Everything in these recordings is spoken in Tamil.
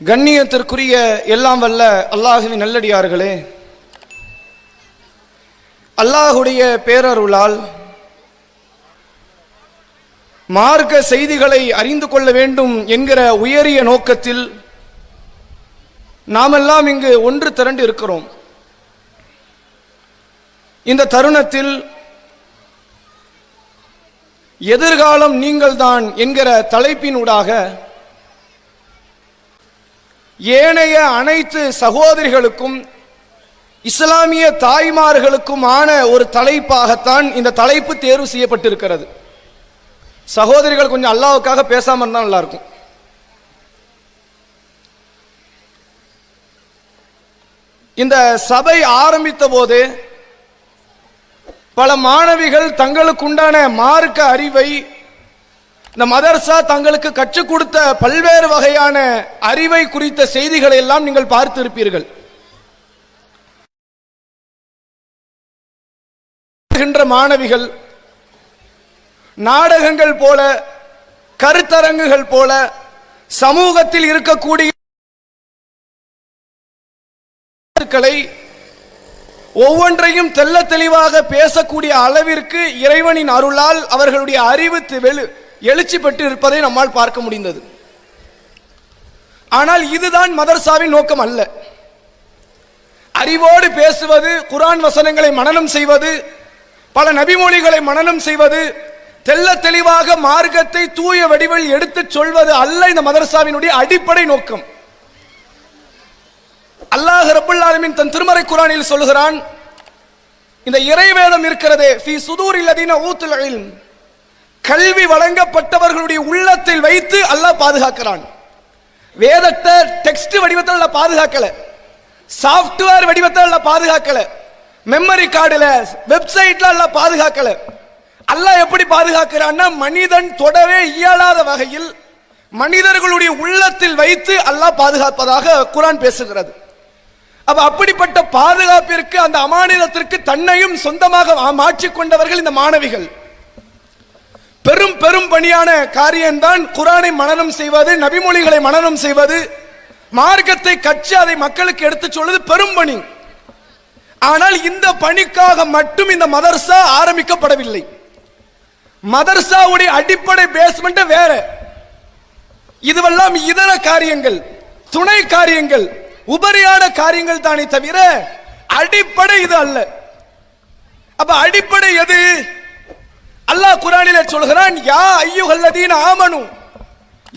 கண்ணியத்திற்குரிய எல்லாம் வல்ல அல்லாஹுவின் நல்லடியார்களே, அல்லாஹுடைய பேரருளால் மார்க்க செய்திகளை அறிந்து கொள்ள வேண்டும் என்கிற உயரிய நோக்கத்தில் நாமெல்லாம் இங்கு ஒன்று திரண்டு இருக்கிறோம். இந்த தருணத்தில் எதிர்காலம் நீங்கள்தான் என்கிற தலைப்பினூடாக ஏனைய அனைத்து சகோதரிகளுக்கும் இஸ்லாமிய தாய்மார்களுக்குமான ஒரு தலைப்பாகத்தான் இந்த தலைப்பு தேர்வு செய்யப்பட்டிருக்கிறது. சகோதரிகள் கொஞ்சம் அல்லாஹ்வுக்காக பேசாம இருந்தா நல்லா இருக்கும். இந்த சபை ஆரம்பித்த போது பல மாணவிகள் தங்களுக்குண்டான மார்க்க அறிவை, இந்த மதர்சா தங்களுக்கு கற்றுக் கொடுத்த பல்வேறு வகையான அறிவை குறித்த செய்திகளை எல்லாம் நீங்கள் பார்த்திருப்பீர்கள். மாணவிகள் நாடகங்கள் போல, கருத்தரங்குகள் போல, சமூகத்தில் இருக்கக்கூடிய ஒவ்வொன்றையும் தெல்ல தெளிவாக பேசக்கூடிய அளவிற்கு இறைவனின் அருளால் அவர்களுடைய அறிவு எழுச்சி பெற்று இருப்பதை நம்மால் பார்க்க முடிந்தது. ஆனால் இதுதான் மதர்சாவின் நோக்கம் அல்ல. அறிவோடு பேசுவது, குர்ஆன் வசனங்களை மனனம் செய்வது, பல நபிமொழிகளை மனனம் செய்வது, தெல்ல தெளிவாக மார்க்கத்தை தூய வடிவில் எடுத்துச் சொல்வது அல்ல இந்த மதர்சாவினுடைய அடிப்படை நோக்கம். அல்லாஹ் ரப்பல் ஆலமீன் தன் திருமறை குர்ஆனில் சொல்கிறான், இந்த இறைவேதம் இருக்கிறதே, ஃபீ சுதூரில் லதீன ஊத்துல் இல்ம், கல்வி வழங்கப்பட்டவர்களுடைய உள்ளத்தில் வைத்து அல்லாஹ் பாதுகாக்கிறான். வேதத்தை டெக்ஸ்ட் வடிவத்தில் அல்லாஹ் பாதுகாக்கல, சாஃப்ட்வேர் வடிவத்தில் அல்லாஹ் பாதுகாக்கல, மெமரி கார்டுல, வெப்சைட்ல அல்லாஹ் பாதுகாக்கல. அல்லாஹ் எப்படி பாதுகாக்கிறான்னா, மனிதன் தொடவே இயலாத வகையில் மனிதர்களுடைய உள்ளத்தில் வைத்து அல்லாஹ் பாதுகாப்பதாக குர்ஆன் பேசுகிறது. அப்ப அப்படிப்பட்ட பாதுகாப்பிற்கு, அந்த அமானிதத்திற்கு தன்னையும் சொந்தமாக மாற்றிக் கொண்டவர்கள் இந்த மாணவிகள். பெரும் பெரும் பணியான காரியம்தான் குர்ஆனை மனனம் செய்வது, நபிமொழிகளை மனனம் செய்வது, மார்க்கத்தை கற்று அதை மக்களுக்கு எடுத்துச் சொல்வது பெரும் பணி. ஆனால் இந்த பணிக்காக மட்டும் இந்த மதர்சா ஆரம்பிக்கப்படவில்லை. மதர்சாவுடைய அடிப்படை பேஸ்மெண்ட் வேற. இதுவெல்லாம் இதர காரியங்கள், துணை காரியங்கள், உபரியான காரியங்கள் தானே தவிர அடிப்படை இது அல்ல. அப்ப அடிப்படை எது? அல்லாஹ் குர்ஆனிலே சொல்கிறான், யா அய்யுஹல்லதீன ஆமனு,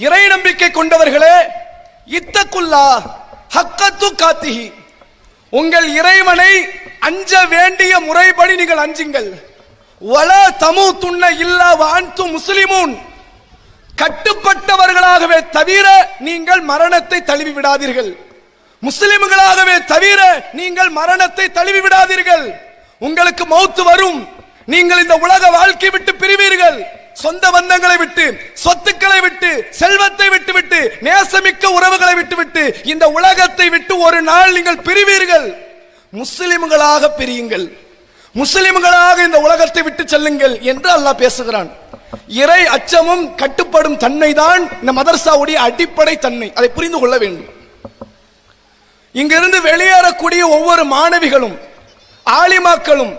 இறை நம்பிக்கை கொண்டவர்களே, இத்தகுல்லாஹ் ஹக்க துகாத்திஹி, உங்கள் இறைவனை அஞ்ச வேண்டிய முறைப்படி நீங்கள் அஞ்சுங்கள். வலா தமூதுன்ன இல்லா வ அன்தும் முஸ்லிமூன், கட்டுப்பட்டவர்களாகவே தவிர நீங்கள் மரணத்தை தழுவி விடாதீர்கள். முஸ்லிம்களாகவே தவிர நீங்கள் மரணத்தை தழுவி விடாதீர்கள். உங்களுக்கு மௌத் வரும், நீங்கள் இந்த உலக வாழ்க்கை விட்டு பிரிவீர்கள். சொந்த பந்தங்களை விட்டு, சொத்துக்களை விட்டு, செல்வத்தை விட்டு விட்டு, நேசமிக்க உறவுகளை விட்டுவிட்டு இந்த உலகத்தை விட்டு ஒரு நாள் நீங்கள் பிரிவீர்கள். முஸ்லிம்களாக பிரியுங்கள், முஸ்லிம்களாக இந்த உலகத்தை விட்டு செல்லுங்கள் என்று அல்லாஹ் பேசுகிறான். இறை அச்சமும் கட்டுப்படும் தன்மை தான் இந்த மதர்சாவுடைய அடிப்படை தன்மை. அதை புரிந்து கொள்ள வேண்டும். இங்கிருந்து வெளியேறக்கூடிய ஒவ்வொரு மாணவிகளும் ஆலிமாக்களும்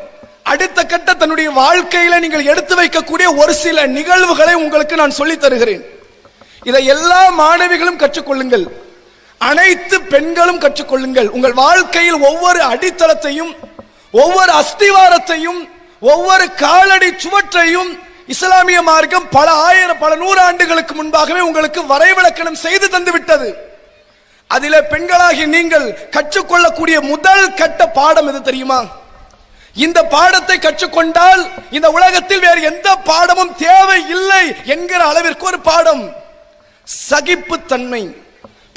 அடுத்த கட்ட தன்னுடைய வாழ்க்கையில நீங்கள் எடுத்து வைக்கக்கூடிய ஒரு சில நிகழ்வுகளை உங்களுக்கு நான் சொல்லித் தருகிறேன். இதை எல்லா மாணவிகளும் கற்றுக்கொள்ளுங்கள், அனைத்து பெண்களும் கற்றுக்கொள்ளுங்கள். உங்கள் வாழ்க்கையில் ஒவ்வொரு அடித்தளத்தையும், ஒவ்வொரு அஸ்திவாரத்தையும், ஒவ்வொரு காலடி சுவற்றையும் இஸ்லாமிய மார்க்கம் பல ஆயிரம், பல நூறு ஆண்டுகளுக்கு முன்பாகவே உங்களுக்கு வரைவிலக்கணம் செய்து தந்து விட்டது. அதிலே பெண்களாகி நீங்கள் கற்றுக்கொள்ளக்கூடிய முதல் கட்ட பாடம் எது தெரியுமா? இந்த பாடத்தை கற்றுக்கொண்டால் இந்த உலகத்தில் வேறு எந்த பாடமும் தேவை இல்லை என்கிற அளவிற்கு ஒரு பாடம், சகிப்புத்தன்மை.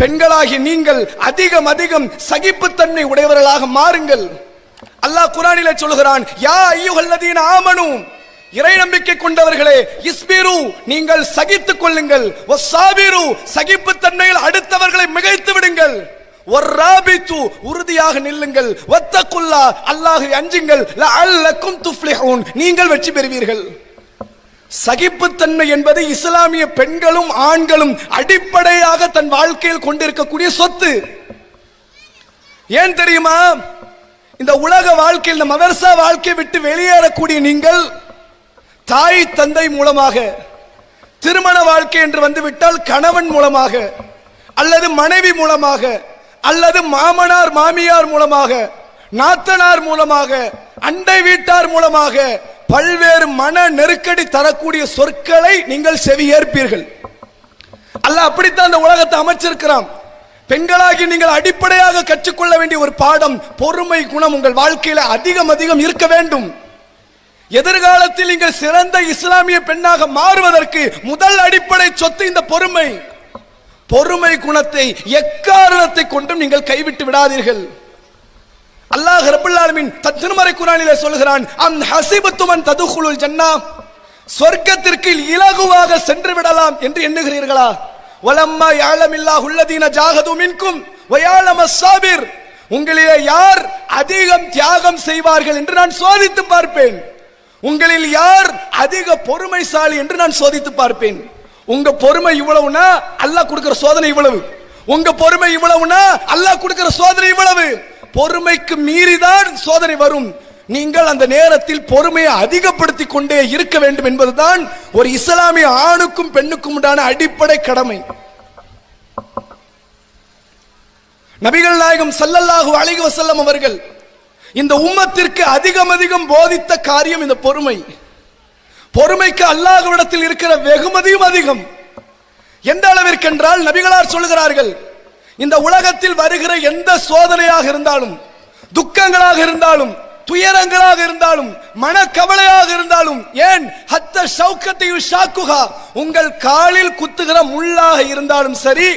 பெண்களாகி நீங்கள் அதிகம் அதிகம் சகிப்புத்தன்மை உடையவர்களாக மாறுங்கள். அல்லாஹ் குர்ஆனிலே சொல்கிறான், யா அய்யுஹல்லதீன ஆமனு, இறை நம்பிக்கை கொண்டவர்களே, இஸ்பிரு, நீங்கள் சகித்துக் கொள்ளுங்கள், வஸ்ஸாபிரு, சகிப்புத்தன்மையில் அடுத்தவர்களை மிகைத்து விடுங்கள், வர்ராபித்து, உறுதியாக நில்லுங்கள், வத்தகுல்லா, அல்லாஹ்வை அஞ்சுங்கள், லஅல்லக்கும் துஃப்லிஹூன், நீங்கள் வெற்றி பெறுவீர்கள். சகிப்புத்தன்மை என்பது இஸ்லாமிய பெண்களும் ஆண்களும் அடிப்படையாக தன் வாழ்க்கையில் கொண்டிருக்கக்கூடிய சொத்து. ஏன் தெரியுமா? இந்த உலக வாழ்க்கையில், இந்த மதரசா வாழ்க்கையை விட்டு வெளியேறக்கூடிய நீங்கள் தாய் தந்தை மூலமாக, திருமண வாழ்க்கை என்று வந்துவிட்டால் கணவன் மூலமாக அல்லது மனைவி மூலமாக அல்லது மாமனார் மாமியார் மூலமாக, நாத்தனார் மூலமாக, அண்டை வீட்டார் மூலமாக பல்வேறு மன நெருக்கடி தரக்கூடிய சொற்களை நீங்கள் செவியேற்பீர்கள். அல்லாஹ் அப்படித்தான் இந்த உலகத்தை அமைச்சிருக்கிறான். பெண்களாகி நீங்கள் அடிப்படையாக கற்றுக்கொள்ள வேண்டிய ஒரு பாடம் பொறுமை குணம் உங்கள் வாழ்க்கையில அதிகம் அதிகம் இருக்க வேண்டும். எதிர்காலத்தில் நீங்கள் சிறந்த இஸ்லாமிய பெண்ணாக மாறுவதற்கு முதல் அடிப்படை சொத்து இந்த பொறுமை. பொறுமை குணத்தை எக்காரணத்தை கொண்டும் நீங்கள் கைவிட்டு விடாதீர்கள். அல்லாஹ் ரப்பல் ஆலமீன் திருமறை குர்ஆனிலே சொல்கிறான், அம் ஹஸிபத்தும் அன் ததுகுலுல் ஜன்னah, சொர்க்கத்திற்கு இலகுவாக சென்று விடலாம் என்று எண்ணுகிறீர்களா? வலம்மா யஅலமில்லாஹு அல்லதீன ஜாஹது மின்கும் வ யஅலமஸ் ஸாபிர், உங்களிலே யார் அதிகம் தியாகம் செய்வார்கள் என்று நான் சோதித்து பார்ப்பேன். உங்களில் யார் அதிக பொறுமைசாலி என்று நான் சோதித்து பார்ப்பேன். உங்க பொறுமை இவ்வளவுனா அல்லாஹ் கொடுக்கிற சோதனை இவ்வளவு. உங்க பொறுமை இவ்வளவுனா அல்லாஹ் கொடுக்கிற சோதனை இவ்வளவு. பொறுமைக்கு மீறிதான் சோதனை வரும். நீங்கள் அந்த நேரத்தில் பொறுமையை அதிகப்படுத்திக் கொண்டே இருக்க வேண்டும் என்பதுதான் ஒரு இஸ்லாமிய ஆணுக்கும் பெண்ணுக்கும் உண்டான அடிப்படை கடமை. நபிகள் நாயகம் ஸல்லல்லாஹு அலைஹி வஸல்லம் அவர்கள் இந்த உம்மத்திற்கு அதிகம் அதிகம் போதித்த காரியம் இந்த பொறுமை. பொறுமைக்கு அல்லாஹ்விடத்தில் இருக்கிற வெகுமதியும் அதிகம். எந்த அளவிற்கு என்றால் நபிகளார் சொல்லுகிறார்கள், இந்த உலகத்தில் வருகிற எந்த சோதனையாக இருந்தாலும், துக்கங்களாக இருந்தாலும், துயரங்களாக இருந்தாலும், மனக்கவலையாக இருந்தாலும், ஏன் ஹத்த ஷௌகத்தையு ஷாக்குஹா, உங்கள் காலில் குத்துகிற முள்ளாக இருந்தாலும் சரி,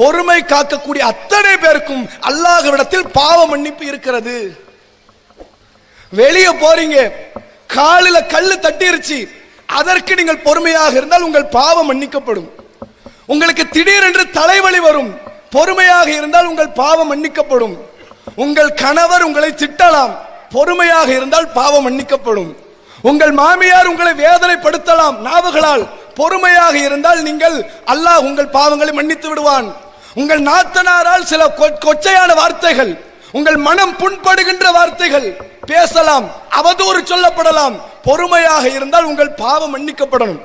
பொறுமை காக்கக்கூடிய அத்தனை பேருக்கும் அல்லாஹ்விடத்தில் பாவ மன்னிப்பு இருக்கிறது. வெளியே போறீங்க, காலில கல்லு தட்டிருச்சு, அதற்கு நீங்கள் பொறுமையாக இருந்தால் உங்கள் பாவம் மன்னிக்கப்படும். உங்களுக்கு திடீரென்று தலைவலி வரும், பொறுமையாக இருந்தால் உங்கள் பாவம் மன்னிக்கப்படும். உங்கள் கணவர் உங்களை திட்டலாம், பொறுமையாக இருந்தால் பாவம் மன்னிக்கப்படும். உங்கள் மாமியார் உங்களை வேதனைப்படுத்தலாம் நாவுகளால், பொறுமையாக இருந்தால் நீங்கள் அல்லாஹ் உங்கள் பாவங்களை மன்னித்து விடுவான். உங்கள் நாத்தனாரால் சில கொச்சையான வார்த்தைகள், உங்கள் மனம் புண்படுகின்ற வார்த்தைகள் பேசலாம், அவதூறு சொல்லப்படலாம், பொறுமையாக இருந்தால் உங்கள் பாவம் மன்னிக்கப்படணும்.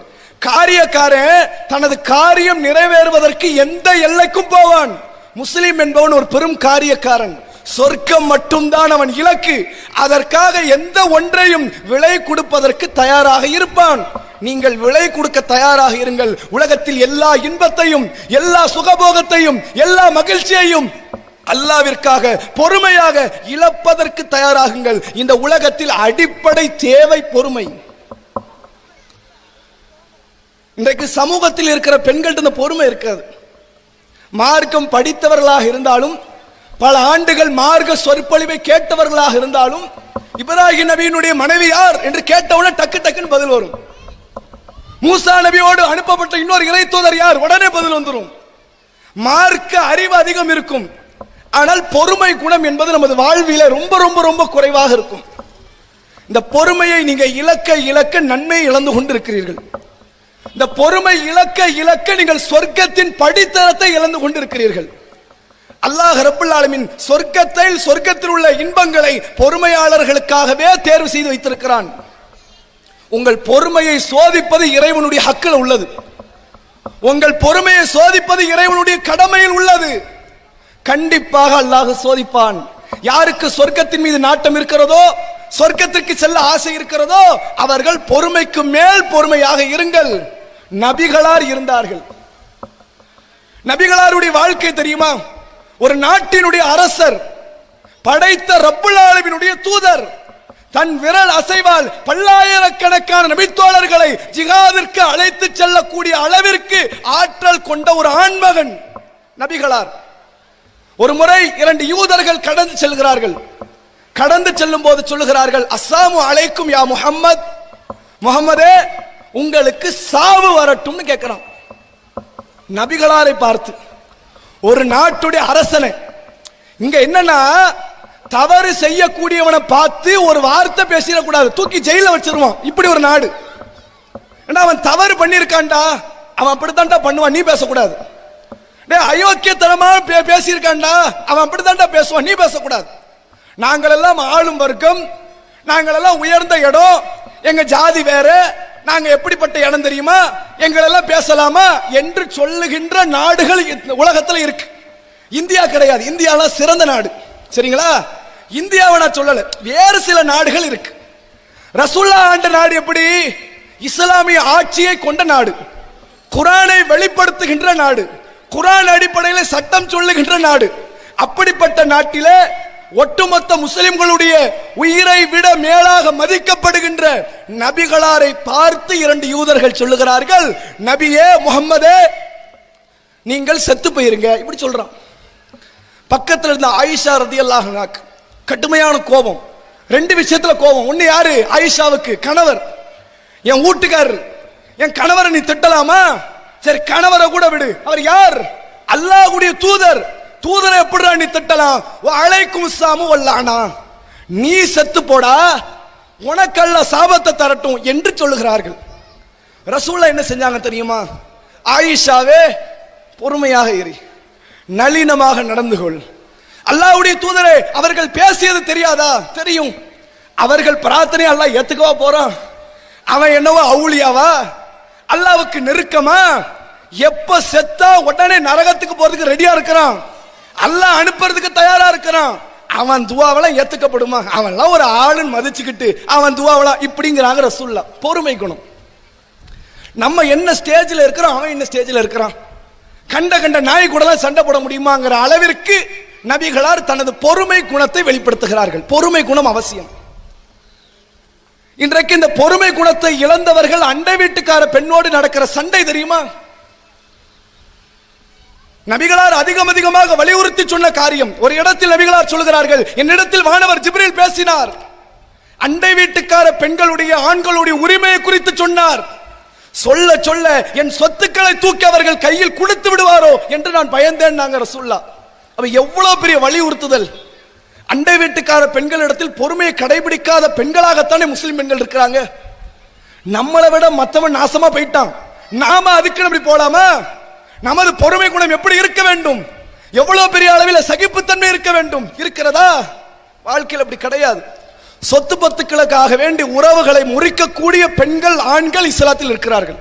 காரியக்காரன் தனது காரியம் நிறைவேறுவதற்கு எந்த எல்லைக்கும் போவான். முஸ்லிம் என்பவன் ஒரு பெரும் காரியக்காரன். சொர்க்கம் மட்டும்தான் அவன் இலக்கு. அதற்காக எந்த ஒன்றையும் விலை கொடுப்பதற்கு தயாராக இருப்பான். நீங்கள் விலை கொடுக்க தயாராக இருங்கள். உலகத்தில் எல்லா இன்பத்தையும், எல்லா சுகபோகத்தையும், எல்லா மகிழ்ச்சியையும் அல்லாஹ்விற்காக பொறுமையாக இழப்பதற்கு தயாராகுங்கள். இந்த உலகத்தில் அடிப்படை தேவை பொறுமை. இன்றைக்கு சமூகத்தில் இருக்கிற பெண்கள்ட்ட இந்த பொறுமை இருக்காது. மார்க்கம் படித்தவர்களாக இருந்தாலும், பல ஆண்டுகள் மார்க்க சொற்பொழிவை கேட்டவர்களாக இருந்தாலும், இப்ராஹிம் நபியினுடைய மனைவி யார் என்று கேட்டவுடனே டக்கு டக்குன்னு பதில் வரும். மூசா நபியோடு அனுப்பப்பட்ட இன்னொரு இறை தூதர் யார், உடனே பதில் வந்துடும். மார்க்க அறிவு அதிகம் இருக்கும், ஆனால் பொறுமை குணம் என்பது நமது வாழ்வில ரொம்ப ரொம்ப ரொம்ப குறைவாக இருக்கும். இந்த பொறுமையை நீங்க இழக்க இழக்க நன்மை இழந்து கொண்டிருக்கிறீர்கள். இந்த பொறுமை இழக்க இழக்க நீங்கள் சொர்க்கத்தின் படித்தரத்தை இழந்து கொண்டிருக்கிறீர்கள். அல்லாஹ் ரப்பல் ஆலமீன் சொர்க்கத்தில் உள்ள இன்பங்களை பொறுமையாளர்களுக்காகவே தேர்வு செய்து வைத்திருக்கிறான். உங்கள் பொறுமையை சோதிப்பது இறைவனுடைய ஹக்கில் உள்ளது. உங்கள் பொறுமையை சோதிப்பது இறைவனுடைய கடமையில் உள்ளது. கண்டிப்பாக அல்லாஹ் சோதிப்பான். யாருக்கு சொர்க்கத்தின் மீது நாட்டம் இருக்கிறதோ, சொர்க்கத்திற்கு செல்ல ஆசை இருக்கிறதோ, அவர்கள் பொறுமைக்கு மேல் பொறுமையாக இருங்கள். நபிகளார் இருந்தார்கள். நபிகளாருடைய வாழ்க்கை தெரியுமா? ஒரு நாட்டினுடைய அரசர், படைத்த ரப்புல் ஆலமீனுடைய தூதர், தன் விரல் அசைவால் பல்லாயிரக்கணக்கான நபித்தோழர்களை ஜிஹாதிற்கு அழைத்து செல்லக்கூடிய அளவிற்கு ஆற்றல் கொண்ட ஒரு ஆண்மகன் நபிகளார். ஒரு முறை 2 யூதர்கள் கடந்து செல்கிறார்கள். கடந்து செல்லும் போது சொல்லுகிறார்கள், அஸ்ஸலாமு அலைக்கும் யா முஹம்மத், முஹம்மதே உங்களுக்கு சாவு வரட்டும்னு கேட்கிறான். நபிகளாரை பார்த்து, ஒரு நாட்டுடைய அரசனை. இங்க என்னன்னா, தவறு செய்யக்கூடியவனை பார்த்து ஒரு வார்த்தை பேசிடக்கூடாது, தூக்கி ஜெயில வச்சிருவான். இப்படி ஒரு நாடு. அவன் தவறு பண்ணிருக்கான்டா, அவன் அப்படித்தான்டா பண்ணுவான், நீ பேசக்கூடாது. அயோக்கியத்தனமா பேசியிருக்கான்டா, அவன் அப்படித்தான்டா பேசுவான், நீ பேசக்கூடாது. நாங்கள் எல்லாம் ஆளும் வர்க்கம், நாங்கள் எல்லாம் உயர்ந்த இடம், எங்க ஜாதி வேற, நாங்க எப்படிப்பட்ட இடம் தெரியுமா, எங்களெல்லாம் பேசலாமா என்று சொல்லுகின்ற நாடுகள் உலகத்தில் இருக்கு. இந்தியா கிடையாது, இந்தியாவில் சிறந்த நாடு. சரிங்களா? இந்தியாவை நான் சொல்லல, வேறு சில நாடுகள் இருக்கு. ரசூல்லா ஆண்ட நாடு எப்படி? இஸ்லாமிய ஆட்சியை கொண்ட நாடு, குர்ஆனை வெளிப்படுத்துகின்ற நாடு, குர்ஆன் அடிப்படையில் சட்டம் சொல்லுகின்ற நாடு. அப்படிப்பட்ட நாட்டிலே ஒட்டுமொத்த முஸ்லிம்களுடைய உயிரை விட மேலாக மதிக்கப்படுகின்ற நபிகளாரை பார்த்து 2 யூதர்கள் சொல்லுகிறார்கள், நபியே முஹம்மதே நீங்கள் செத்து போயிருங்க. இப்படி சொல்றான். பக்கத்தில் இருந்த ஆயிஷா ரலியல்லாஹு அன்ஹா கடுமையான கோபம், 2 விஷயத்துல கோபம். ஒன்னு யாரு? ஆயிஷாவுக்கு கணவர், என் வீட்டுக்காரர், என் கணவரை நீ திட்டலாமா? சரி கணவரை கூட விடு, அவர் யார்? அல்லாஹ்வுடைய தூதர். தூதரை எப்படிடா நீ திட்டலாம்? அலைக்கும் ஸலாமு வல்லானா, நீ செத்து போடா, உனக்கல்ல சாபத்தை தரட்டும் என்று சொல்லுகிறார்கள். ரசூலுல்லாஹ் என்ன செஞ்சாங்க தெரியுமா? ஆயிஷாவே பொறுமையாக இரு, நளினமாக நடந்து கொள். அல்லாஹ்வுடைய தூதரே அவர்கள் பேசியது தெரியாதா? தெரியும். அவர்கள் பிரார்த்தனை அல்லாஹ் ஏத்துக்கவா போறான்? அவன் என்னவோ அவுலியாவா, அல்லாஹ்வுக்கு நெருக்கமா? எப்ப செத்தா உடனே நரகத்துக்கு போறதுக்கு ரெடியா இருக்கிறான், அல்லாஹ் அனுப்புறதுக்கு தயாரா இருக்கிறான். அவன் துவாவெல்லாம் ஏத்துக்கப்படுமா? அவன்லாம் ஒரு ஆளுன்னு மதிச்சுக்கிட்டு அவன் துவாவெல்லாம் இப்படிங்கிறாங்க ரசூலுல்லாஹ். பொறுமை குணம். நம்ம என்ன ஸ்டேஜ்ல இருக்கிறோம், அவன் என்ன ஸ்டேஜ்ல இருக்கிறான், கண்ட கண்ட நாய் கூட சண்டை போட முடியுமாங்கிற அளவிற்கு நபிகளார் தனது பொறுமை குணத்தை வெளிப்படுத்துகிறார்கள். பொறுமை குணம் அவசியம். இன்றைக்கு இந்த பொறுமை குணத்தை இழந்தவர்கள் அண்டை வீட்டுக்கார பெண்ணோடு நடக்கிற சண்டை தெரியுமா? நபிகளார் அதிகமாக வலியுறுத்தி சொன்ன காரியம். ஒரு இடத்தில் நபிகளார் சொல்கிறார்கள், என்னிடத்தில் வானவர் ஜிப்ரீல் பேசினார், அண்டை வீட்டுக்கார பெண்களுடைய ஆண்களுடைய உரிமையை குறித்து சொன்னார். சொல்ல சொல்ல என் சொத்துக்களை தூக்கி அவர்கள் கையில் கொடுத்து விடுவாரோ என்று நான் பயந்தேன். நாங்க ரசூலுல்லாஹ் அவ எவ்வளவு பெரிய வலியுறுத்துதல். அண்டை வீட்டுக்கார பெண்களிடத்தில் பொறுமையை கடைபிடிக்காத பெண்களாகத்தானே முஸ்லிம் பெண்கள் இருக்கிறாங்க. நம்மளை விட மற்றவன் நாசமா போயிட்டான், நாம அதுக்கு அப்படி போலாமா? நமது பொறுமை குணம் எப்படி இருக்க வேண்டும்? எவ்வளவு பெரிய அளவில் சகிப்புத்தன்மை இருக்க வேண்டும்? இருக்கிறதா? வாழ்க்கையில் அப்படி கிடையாது. சொத்து பத்துக்களுக்காக வேண்டி உறவுகளை முறிக்கக்கூடிய பெண்கள் ஆண்கள் இஸ்லாத்தில் இருக்கிறார்கள்.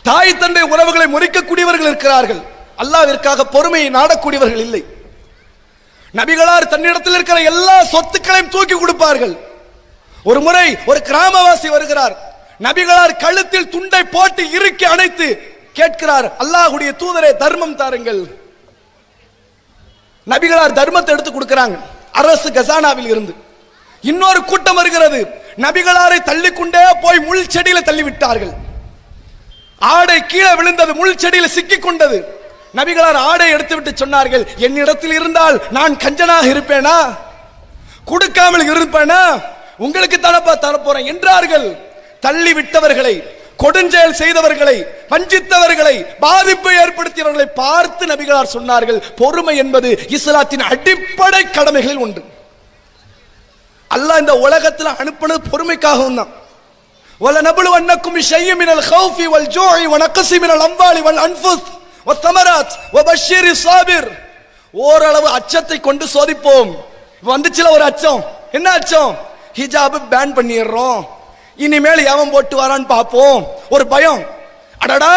தாய் தந்தை உறவுகளை முறிக்கக்கூடியவர்கள் இருக்கிறார்கள். அல்லாஹ்விற்காக பொறுமையை நாடக்கூடியவர்கள் இல்லை. நபிகளார் தன்னிடத்தில் இருக்கிற எல்லா சொத்துக்களையும் தூக்கி கொடுப்பார்கள். ஒரு முறை ஒரு கிராமவாசி வருகிறார், நபிகளார் கழுத்தில் துண்டை போட்டு இறுக்கி அணைத்து கேட்கிறார், அல்லாஹ்வுடைய தூதரே தர்மம் தாருங்கள். நபிகளார் தர்மத்தை எடுத்து கொடுக்கிறாங்க அரசு கசானாவில் இருந்து. இன்னொரு கூட்டம் வருகிறது, நபிகளாரை தள்ளிக்கொண்டே போய் முள் செடியில தள்ளி விட்டார்கள். ஆடை கீழே விழுந்தது, முள் செடியில சிக்கிக் கொண்டது. நபிகளார் ஆடை எடுத்து விட்டு சொன்னார்கள், என்னிடத்தில் இருந்தால் நான் கஞ்சனாக இருப்பேனா, கொடுக்காமல் இருப்பேனா? உங்களுக்கு தரப்பா தரப்போறேன் என்றார்கள். தள்ளி விட்டவர்களை, கொடுஞ்செயல் செய்தவர்களை, வஞ்சித்தவர்களை, பாதிப்பை ஏற்படுத்தியவர்களை பார்த்து நபிகளார் சொன்னார்கள், பொறுமை என்பது இஸ்லாத்தின் அடிப்படை கடமைகளில் ஒன்று. அல்லாஹ் இந்த உலகத்தில் அனுப்பினது பொறுமைக்காகவும் தான். وَلَنَبْلُوَنَّكُمْ بِشَيْءٍ مِنَ الْخَوْفِ وَالْجُوعِ وَنَقْصٍ مِنَ الْأَمْوَالِ وَالْأَنْفُسِ وَالثَّمَرَاتِ وَبَشِّرِ الصَّابِرِينَ. ஓரளவு அச்சத்தை கொண்டு சோதிப்போம். வந்துச்சுல ஒரு அச்சம். என்ன அச்சம்? ஹிஜாப் பேன் பண்ணிடுறோம், இனிமேல் எவன் போட்டு வரான்னு பார்ப்போம். ஒரு பயம், அடடா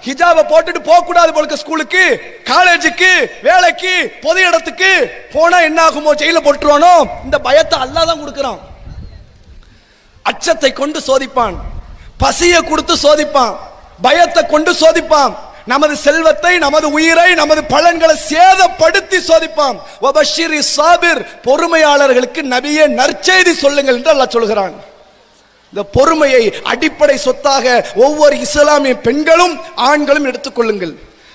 ஹிஜாபை போட்டுட்டு போக கூடாது போல ஸ்கூலுக்கு, காலேஜுக்கு, வேலைக்கு, பொது இடத்துக்கு போனா என்ன ஆகுமோ, ஜெயில போட்டுருவானோ, இந்த பயத்தை அல்லாஹ் தான் கொடுக்கிறான். அச்சத்தை கொண்டு சோதிப்பான், பசியை கொடுத்து சோதிப்பான், பயத்தை கொண்டு சோதிப்பான், நமது செல்வத்தை, நமது உயிரை, நமது பலன்களை சேதப்படுத்தி சோதிப்பான். வபஷிரி சாபிர், பொறுமையாளர்களுக்கு நபியே நற்செய்தி சொல்லுங்கள் என்று அல்லாஹ் சொல்கிறான். இந்த பொறுமையை அடிப்படை சொத்தாக ஒவ்வொரு இஸ்லாமிய பெண்களும் ஆண்களும் எடுத்துக்கொள்ளுங்கள்.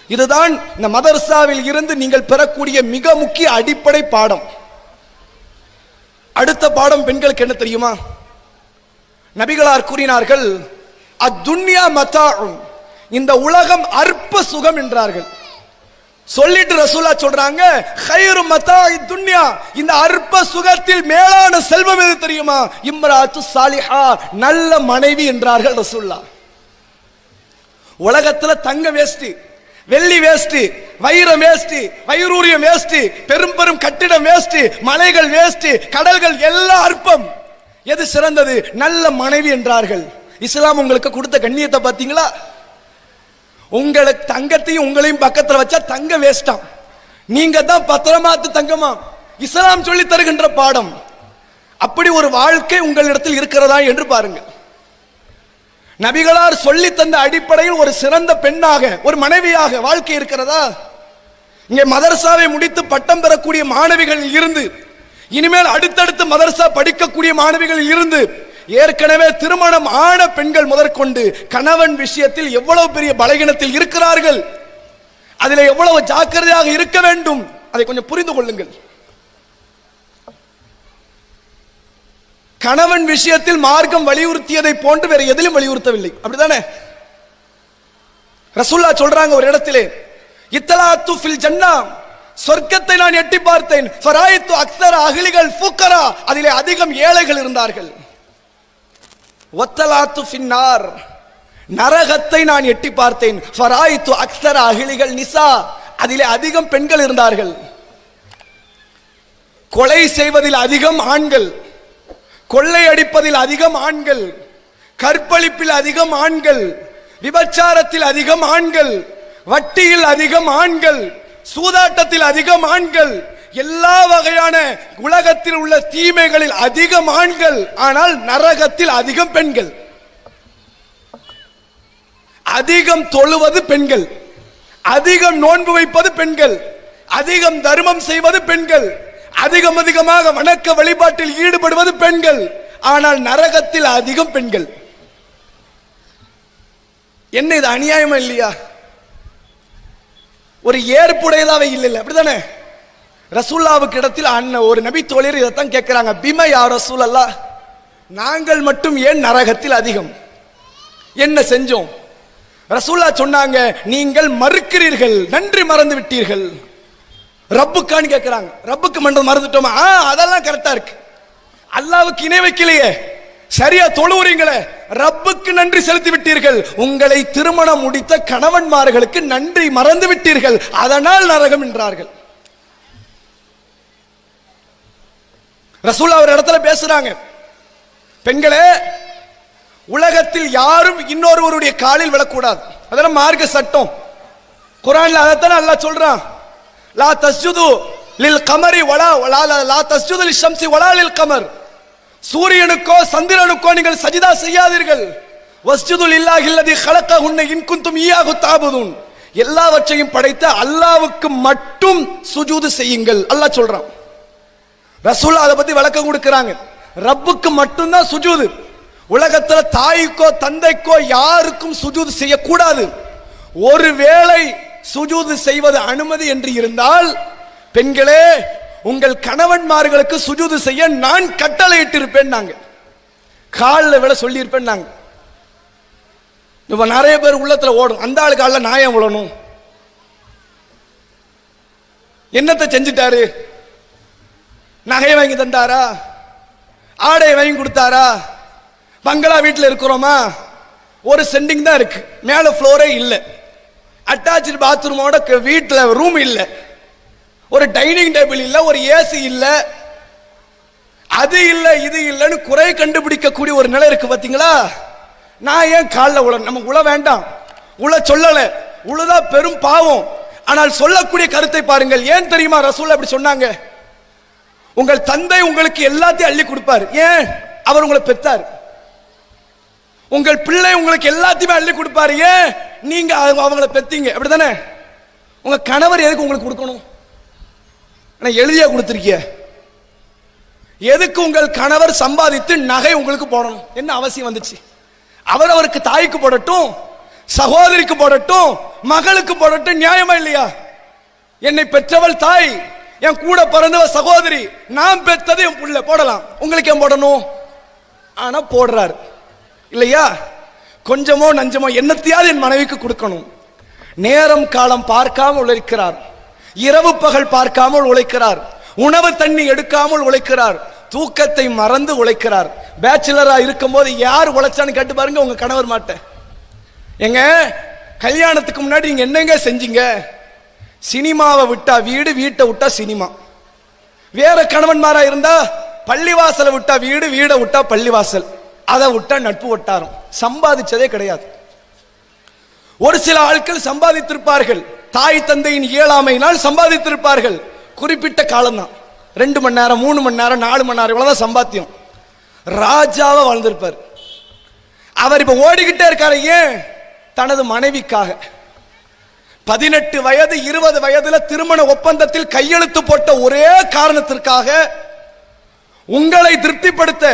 இதுதான் இந்த மதரசாவில் இருந்து நீங்கள் பெறக்கூடிய மிக முக்கிய அடிப்படை பாடம். அடுத்த பாடம் பெண்களுக்கு என்ன தெரியுமா? நபிகளார் கூறினார்கள், அத்துன்யா மதாஉன், இந்த உலகம் அற்ப சுகம் என்றார்கள். சொல்லிட்டு ரசூலா சொல்றாங்க, கைரு மதாஇ துன்யா, இந்த அற்ப சுகத்தில் மேலான செல்வம் எது தெரியுமா? இம்ராத்து சாலிஹா, நல்ல மனைவி என்றார்கள் ரசூல்லா. உலகத்துல தங்க வேஸ்ட், வெள்ளி வேஸ்ட், வைரம் வேஸ்ட், வைரூரியம் வேஸ்ட், பெரும் பெரும் கட்டிடம் வேஸ்ட், மலைகள் வேஸ்ட், கடல்கள் எல்லாம் அற்பம். எது சிறந்தது? நல்ல மனைவி என்றார்கள். இஸ்லாம் உங்களுக்கு கொடுத்த கண்ணியத்தை பாத்தீங்களா? உங்களுக்கு தங்கத்தையும் உங்களையும் பக்கத்துல வச்சா தங்க வேஸ்டாம், நீங்க தான் பத்திரமாத்து தங்கமா. இஸ்லாம் சொல்லி தருகின்ற பாடம். அப்படி ஒரு வாழ்க்கை உங்களிடத்தில் இருக்கிறதா என்று பாருங்க. நபிகளார் சொல்லி தந்த அடிப்படையில் ஒரு சிறந்த பெண்ணாக, ஒரு மனைவியாக வாழ்க்கை இருக்கிறதா? இங்கே மதரசாவை முடித்து பட்டம் பெறக்கூடிய மாணவிகள் இருந்து, இனிமேல் அடுத்தடுத்து மதரசா படிக்கக்கூடிய மாணவிகள் இருந்து, ஏற்கனவே திருமணம் ஆன பெண்கள் முதற்கொண்டு கணவன் விஷயத்தில் எவ்வளவு பெரிய பலகீனத்தில் இருக்கிறார்கள், அதில் எவ்வளவு ஜாக்கிரதையாக இருக்க வேண்டும், அதை கொஞ்சம் புரிந்து கொள்ளுங்கள். கணவன் விஷயத்தில் மார்க்கம் வலியுறுத்தியதை போன்று வேற எதிலும் வலியுறுத்தவில்லை, அப்படிதானே? ரசூல்லா சொல்றாங்க ஒரு இடத்திலே, இத்தலாத்து ஃபில் ஜன்னா, சொர்க்கத்தை நான் எட்டி பார்த்தேன், ஃபராயித்து அக்ஸர அஹ்லிகள் ஃபுக்கரா, அதிலே அதிகம் ஏழைகள் இருந்தார்கள். வத்தலாத்து ஃபின்னார், நரகத்தை நான் எட்டி பார்த்தேன், ஃபராயித்து அக்ஸர அஹ்லிகள் நிசா, அதிலே அதிகம் பெண்கள் இருந்தார்கள். கொலை செய்வதில் அதிகம் ஆண்கள், கொள்ளையடிப்பதில் அதிகம் ஆண்கள், கற்பழிப்பில் அதிகம் ஆண்கள், விபச்சாரத்தில் அதிகம் ஆண்கள், வட்டியில் அதிகம் ஆண்கள், சூதாட்டத்தில் அதிகம் ஆண்கள், எல்லா வகையான உலகத்தில் உள்ள தீமைகளில் அதிகம் ஆண்கள். ஆனால் நரகத்தில் அதிகம் பெண்கள். அதிகம் தொழுவது பெண்கள், அதிகம் நோன்பு வைப்பது பெண்கள், அதிகம் தர்மம் செய்வது பெண்கள், அதிகமாக வணக்க வழிபாட்டில் ஈடுபடுவது பெண்கள். ஆனால் நரகத்தில் அதிகம் பெண்கள். என்ன இது அநியாயமா இல்லையா? ஒரு ஏற்புடையதாவே இல்லை, அப்படிதானே? ரசூல்லாவுக்கு இடத்தில் அண்ணன் ஒரு நபி தோழர் இதைத்தான் கேட்கிறாங்க, பிமா யா ரசூலல்லா, நாங்கள் மட்டும் ஏன் நரகத்தில் அதிகம், என்ன செஞ்சோம்? ரசூல்லா சொன்னாங்க, நீங்கள் மறுக்கிறீர்கள், நன்றி மறந்து விட்டீர்கள். ரப்புக்கான்னு கேட்கிறாங்க, ரப்புக்கு மறந்துட்டோமா? அதெல்லாம் கரெக்டா இருக்கு. அல்லாவுக்கு இணை வைக்கலையே, சரியா தொழுவுறீங்களே, ரப்புக்கு நன்றி செலுத்தி விட்டீர்கள். உங்களை திருமணம் முடித்த கணவன்மார்களுக்கு நன்றி மறந்து விட்டீர்கள், அதனால் நரகம் என்றார்கள். ரசூல் ஒரு இடத்துல பேசுறாங்க, பெண்களே, உலகத்தில் யாரும் இன்னொருவருடைய காலில் விழக்கூடாது, அதெல்லாம் மார்க்க சட்டம். குர்ஆன்ல அதைத்தான் அல்லாஹ் சொல்றான், லா தஸ்ஜுது லில் கமரி வலா லா தஸ்ஜுது லில் ஷம்சி வலா லில் கமர், சூரியனுக்கோ சந்திரனுக்கோ நீங்கள் சஜிதா செய்யாதீர்கள். வஸ்ஜுது லில்லாஹி அல்லதி ஹலகஹுன்ன இன் குன்தும் ஈயாஹு தஅபுதுன், எல்லாவற்றையும் படைத்த அல்லாஹ்வுக்கு மட்டும் சுஜூது செய்யுங்கள் அல்லாஹ் சொல்றான். ரசூல் அதை பத்தி விளக்கம் கொடுக்கிறாங்க, ரப்புக்கு மட்டும்தான் சுஜூது. உலகத்துல தாய்க்கோ தந்தைக்கோ யாருக்கும் சுஜூது செய்யக்கூடாது. ஒருவேளை சுஜூது செய்வது அனுமதி என்று இருந்தால், பெண்களே, உங்கள் கணவன்மார்களுக்கு சுஜூது செய்ய நான் கட்டளையிட்டு இருப்பேன், நாங்க காலில் விட சொல்லி இருப்பேன். நாங்க இப்ப நிறைய பேர் உள்ளத்துல ஓடும், அந்த ஆளு காலில் நாயம் விழணும், என்னத்தை செஞ்சிட்டாரு? நகையை வாங்கி தந்தாரா? ஆடையை வாங்கி கொடுத்தாரா? பங்களா வீட்டில் இருக்கிறோமா? ஒரு சென்டிங் தான் இருக்கு, மேல ஃப்ளோரே இல்லை, அட்டாச்சு பாத்ரூமோட வீட்டில் ரூம் இல்லை, ஒரு டைனிங் டேபிள் இல்லை, ஒரு ஏசி இல்லை, அது இல்லை இது இல்லைன்னு குறை கண்டுபிடிக்கக்கூடிய ஒரு நிலை இருக்கு பாத்தீங்களா? நான் ஏன் காலில் உழ? நமக்கு உழ வேண்டாம், உழ சொல்லல, உழுதா பெரும் பாவம். ஆனால் சொல்லக்கூடிய கருத்தை பாருங்கள். ஏன் தெரியுமா ரசூல் அப்படி சொன்னாங்க? உங்கள் தந்தை உங்களுக்கு எல்லாத்தையும் அள்ளி கொடுப்பார், ஏன்? அவர் உங்களை பெற்றார். உங்கள் பிள்ளை உங்களுக்கு எல்லாத்தையுமே அள்ளி கொடுப்பாரு, ஏன்? நீங்க அவங்கள பெத்தீங்க, அப்படிதானே? உங்க கணவர் எதுக்கு உங்களுக்கு கொடுக்கணும்? எழுதியா கொடுத்திருக்கிய? எதுக்கு உங்கள் கணவர் சம்பாதித்து நகை உங்களுக்கு போடணும்? என்ன அவசியம் வந்துச்சு? அவர் அவருக்கு தாய்க்கு போடட்டும், சகோதரிக்கு போடட்டும், மகளுக்கு போடட்டும், நியாயமா இல்லையா? என்னை பெற்றவள் தாய், என் கூட பிறந்தவ சகோதரி, நான் பெற்றது என் புள்ள, போடலாம். உங்களுக்கு ஏன் போடணும்? ஆனா போடுறாரு இல்லையா? கொஞ்சமோ நஞ்சமோ என்னத்தையாவது என் மனைவிக்கு கொடுக்கணும். நேரம் காலம் பார்க்காம உழைக்கிறார். இரவு பகல் பார்க்காமல் உழைக்கிறார், உணவு தண்ணி எடுக்காமல் உழைக்கிறார், தூக்கத்தை மறந்து உழைக்கிறார். பேச்சுலரா இருக்கும் போது யார் உழைச்சான்னு கேட்டு பாருங்க உங்க கணவர் மாட்ட. எங்க கல்யாணத்துக்கு முன்னாடி நீங்க என்னங்க செஞ்சீங்க? சினிமாவை விட்டா வீடு, வீட்டை விட்டா சினிமா. வேற கணவன்மாரா இருந்தா பள்ளிவாசலை விட்டா வீடு, வீடை விட்டா பள்ளிவாசல், அதை விட்டா நட்பு வட்டாரம். சம்பாதிச்சதே கிடையாது. ஒரு சில ஆட்கள் சம்பாதித்திருப்பார்கள், தாய் தந்தையின் இயலாமையினால் சம்பாதித்திருப்பார்கள். குறிப்பிட்ட காலம்தான், 2 மணி நேரம், 3 மணி நேரம், 4 மணி நேரம், இவ்வளவுதான் சம்பாத்தியம். ராஜாவா வாழ்ந்திருப்பார். அவர் இப்ப ஓடிக்கிட்டே இருக்காரு. ஏன்? தனது மனைவிக்காக. 18 வயது 20 வயதுல திருமண ஒப்பந்தத்தில் கையெழுத்து போட்ட ஒரே காரணத்திற்காக உங்களை திருப்திப்படுத்த,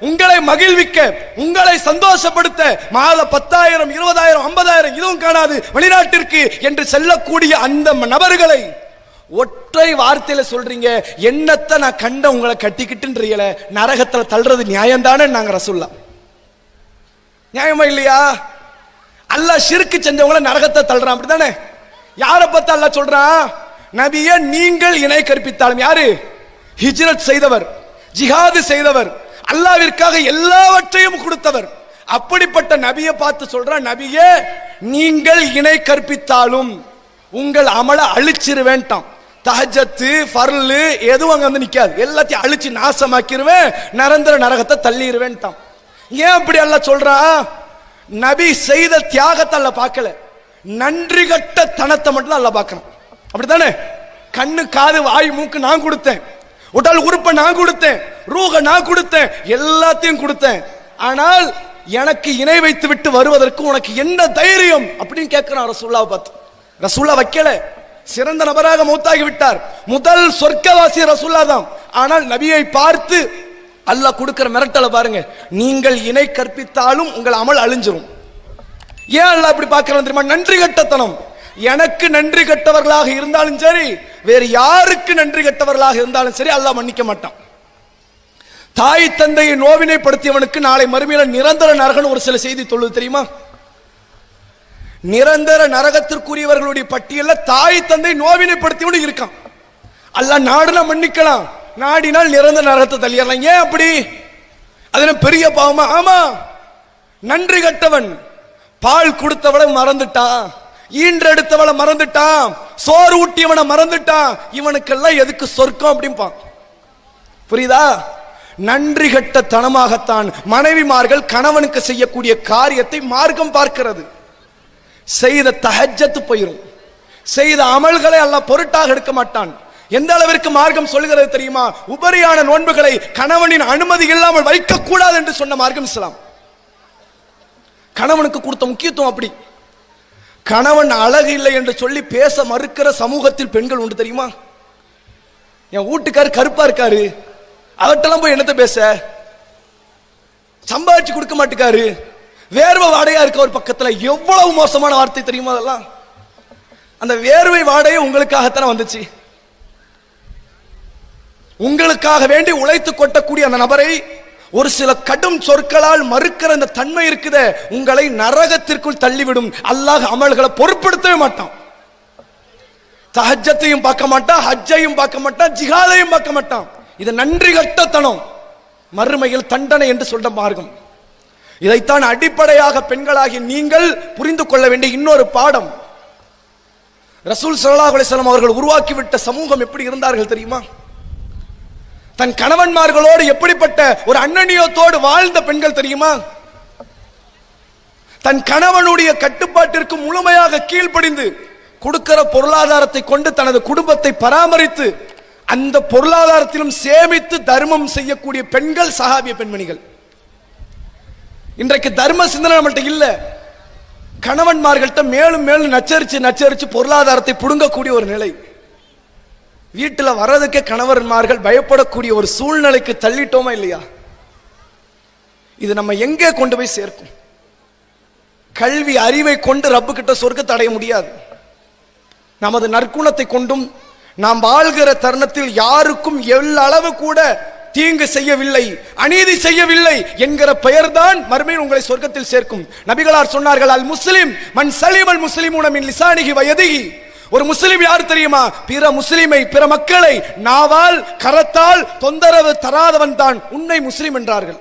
உங்களை மகிழ்விக்க, உங்களை சந்தோஷப்படுத்த மாத 10,000 20,000 50,000 இதுவும் காணாது வெளிநாட்டிற்கு என்று செல்லக்கூடிய அந்த நபர்களை ஒற்றை வார்த்தையில சொல்றீங்க, என்னத்தை நான் கண்ட உங்களை கட்டிக்கிட்டுன்றீங்கள, நரகத்துல தள்ளுறது நியாயம் தானே? நாங்க ரசூல்லா, நியாயமா இல்லையா? அல்லாஹ் ஷிர்க் செஞ்சவங்கள நரகத்தை தள்ளுறான், அப்படித்தானே? யாரை பத்தி அல்லாஹ் சொல்றான்? நபியே நீங்கள் இணை கற்பித்தாலும். யாரு? ஹிஜ்ரத் செய்தவர், ஜிஹாது செய்தவர், அல்லாஹ்விற்காக எல்லாவற்றையும் கொடுத்தவர். அப்படிப்பட்ட நபியை பார்த்து சொல்றான், நபியே நீங்கள் இணை கற்பித்தாலும் உங்கள் அமல அழிச்சிருவேன்ட்டான். தஹஜ்ஜத்து ஃபர்லு எதுவும் அங்க வந்து நிக்காது, எல்லாத்தையும் அழிச்சு நாசமாக்கிருவேன், நிரந்தர நரகத்தை தள்ளிடுவேன்ட்டான். ஏன் அப்படி அல்லாஹ் சொல்றான்? நபி செய்த தியாகத்தை அல்லாஹ் பார்க்கல, நன்றி கட்ட தனத்தை மட்டும் அல்லாஹ் பார்க்கணும். அப்படித்தானே? கண்ணு காது வாய் மூக்கு நான் கொடுத்தேன், உடல் உறுப்பை நான் கொடுத்தேன், ரூஹ நான் கொடுத்தேன், எல்லாத்தையும் கொடுத்தேன். ஆனால் எனக்கு இணை வைத்து விட்டு வருவதற்கு உனக்கு என்ன தைரியம் அப்படின்னு கேட்கிறான் ரசூலுல்லாஹ் பார்த்து. ரசூலுல்லாஹ் வைக்கல, சிறந்த நபராக மௌத்தாகி விட்டார். முதல் சொர்க்கவாசி ரசூலுல்லாஹ் தான். ஆனால் நபியை பார்த்து அல்லாஹ் கொடுக்கிற மிரட்டலை பாருங்க, நீங்கள் இணை கற்பித்தாலும் உங்கள் அமல் அழிஞ்சிரும். ஏன் அல்லாஹ் இப்படி பார்க்கிறான் தெரியுமா? நன்றி கட்டத்தனம். எனக்கு நன்றி கட்டவர்களாக இருந்தாலும் சரி, வேறு யாருக்கு நன்றி கட்டவர்களாக இருந்தாலும் சரி, அல்லாஹ் மன்னிக்க மாட்டான். தாய் தந்தையை நோவினைப்படுத்தியவனுக்கு நாளை மறுமையில நிரந்தர நரகன் ஒரு சில செய்தி சொல்லுது தெரியுமா? நிரந்தர நரகத்திற்குரியவர்களுடைய பட்டியல்ல தாய் தந்தை நோவினைப்படுத்தியவனு இருக்கான். அல்லாஹ் நாடுனா மன்னிக்கலாம், நாடினால் நிரந்தர நரகத்தை தள்ளிடலாம். ஏன் அப்படி? அது பெரிய பாவமா? ஆமா, நன்றி கட்டவன். பால் கொடுத்தவளை மறந்துட்டான், ஈன்றெடுத்தவளை மறந்துட்டான், சோறு ஊட்டியவனை மறந்துட்டான், இவனுக்கெல்லாம் எதுக்கு சொர்க்கம் அப்படிம்பான். புரியுதா? நன்றி கட்ட தனமாகத்தான் மனைவிமார்கள் கணவனுக்கு செய்யக்கூடிய காரியத்தை மார்க்கம் பார்க்கிறது. செய்த தஹஜ்ஜத் போயிரும், செய்த அமல்களை அல்லாஹ் பொருட்டாக எடுக்க மாட்டான். எந்த அளவிற்கு மார்க்கம் சொல்கிறது தெரியுமா? உபரியான நோன்புகளை கணவனின் அனுமதி இல்லாமல் வைக்க கூடாது என்று சொன்ன மார்க்கம் இஸ்லாம். கணவனுக்கு கொடுத்த முக்கியத்துவம் அப்படி. கணவன் அழகு இல்லை என்று சொல்லி பேச மறுக்கிற சமூகத்தில் பெண்கள் உண்டு தெரியுமா? என் வீட்டுக்காரு கருப்பா இருக்காரு, அவர்கிட்டலாம் போய் என்னத்த பேச? சம்பாதிச்சு கொடுக்க மாட்டேக்காரு, வேர்வை வாடையா இருக்க ஒரு பக்கத்துல. எவ்வளவு மோசமான வார்த்தை தெரியுமா அதெல்லாம்? அந்த வேர்வை வாடையே உங்களுக்காகத்தானே வந்துச்சு. உங்களுக்காக வேண்டி உழைத்து கொட்டக்கூடிய அந்த நபரை ஒரு சில கடும் சொற்களால் மறுக்கிற அந்த தன்மை இருக்குதே, உங்களை நரகத்திற்குள் தள்ளிவிடும். அல்லாஹ் அமல்களை பொருட்படுத்தவே மாட்டான். தஹஜ்ஜத்தையும் பார்க்க மாட்டான், ஹஜ்ஜையும் பார்க்க மாட்டான், ஜிஹாதையும் பார்க்க மாட்டான். இது நன்றி கட்டத்தனம், மறுமையில் தண்டனை என்று சொல்ற மார்க்கம். இதைத்தான் அடிப்படையாக பெண்களாகி நீங்கள் புரிந்து கொள்ள வேண்டிய இன்னொரு பாடம். ரசூல் ஸல்லல்லாஹு அலைஹி வஸல்லம் அவர்கள் உருவாக்கிவிட்ட சமூகம் எப்படி இருந்தார்கள் தெரியுமா? தன் கணவன்மார்களோடு எப்படிப்பட்ட ஒரு அன்னநியத்தோடு வாழ்ந்த பெண்கள் தெரியுமா? தன் கணவனுடைய கட்டுப்பாட்டிற்கு முழுமையாக கீழ்ப்படிந்து கொடுக்கிற பொருளாதாரத்தை கொண்டு தனது குடும்பத்தை பராமரித்து அந்த பொருளாதாரத்திலும் சேமித்து தர்மம் செய்யக்கூடிய பெண்கள் சஹாபிய பெண்மணிகள். இன்றைக்கு தர்ம சிந்தனை நம்மள்ட்ட இல்ல. கணவன்மார்கள்ட்ட மேலும் மேலும் நச்சரிச்சு பொருளாதாரத்தை புடுங்கக்கூடிய ஒரு நிலை. வீட்டில் வர்றதுக்கே கணவன்மார்கள் பயப்படக்கூடிய ஒரு சூழ்நிலைக்கு தள்ளிட்டோமா இல்லையா? இது நம்ம எங்கே கொண்டு போய் சேர்க்கும்? கல்வி அறிவை கொண்டு ரப்பு கிட்ட சொர்க்கத்தை அடைய முடியாது. நமது நற்குணத்தை கொண்டும் நாம் வாழ்கிற தருணத்தில் யாருக்கும் எவ்வளவு கூட தீங்கு செய்யவில்லை, அநீதி செய்யவில்லை என்கிற பெயர்தான் மறுமையில் உங்களை சொர்க்கத்தில் சேர்க்கும். நபிகளார் சொன்னார்கள், அல் முஸ்லிம் மன் சலிமல் முஸ்லிமூன மின் லிசானிஹி வ யதிஹி. ஒரு முஸ்லிம் யார் தெரியுமா? பிற முஸ்லிமை, பிற மக்களை நாவால் கரத்தால் தொந்தரவு தராதவன் தான் உண்மை முஸ்லிம் என்றார்கள்.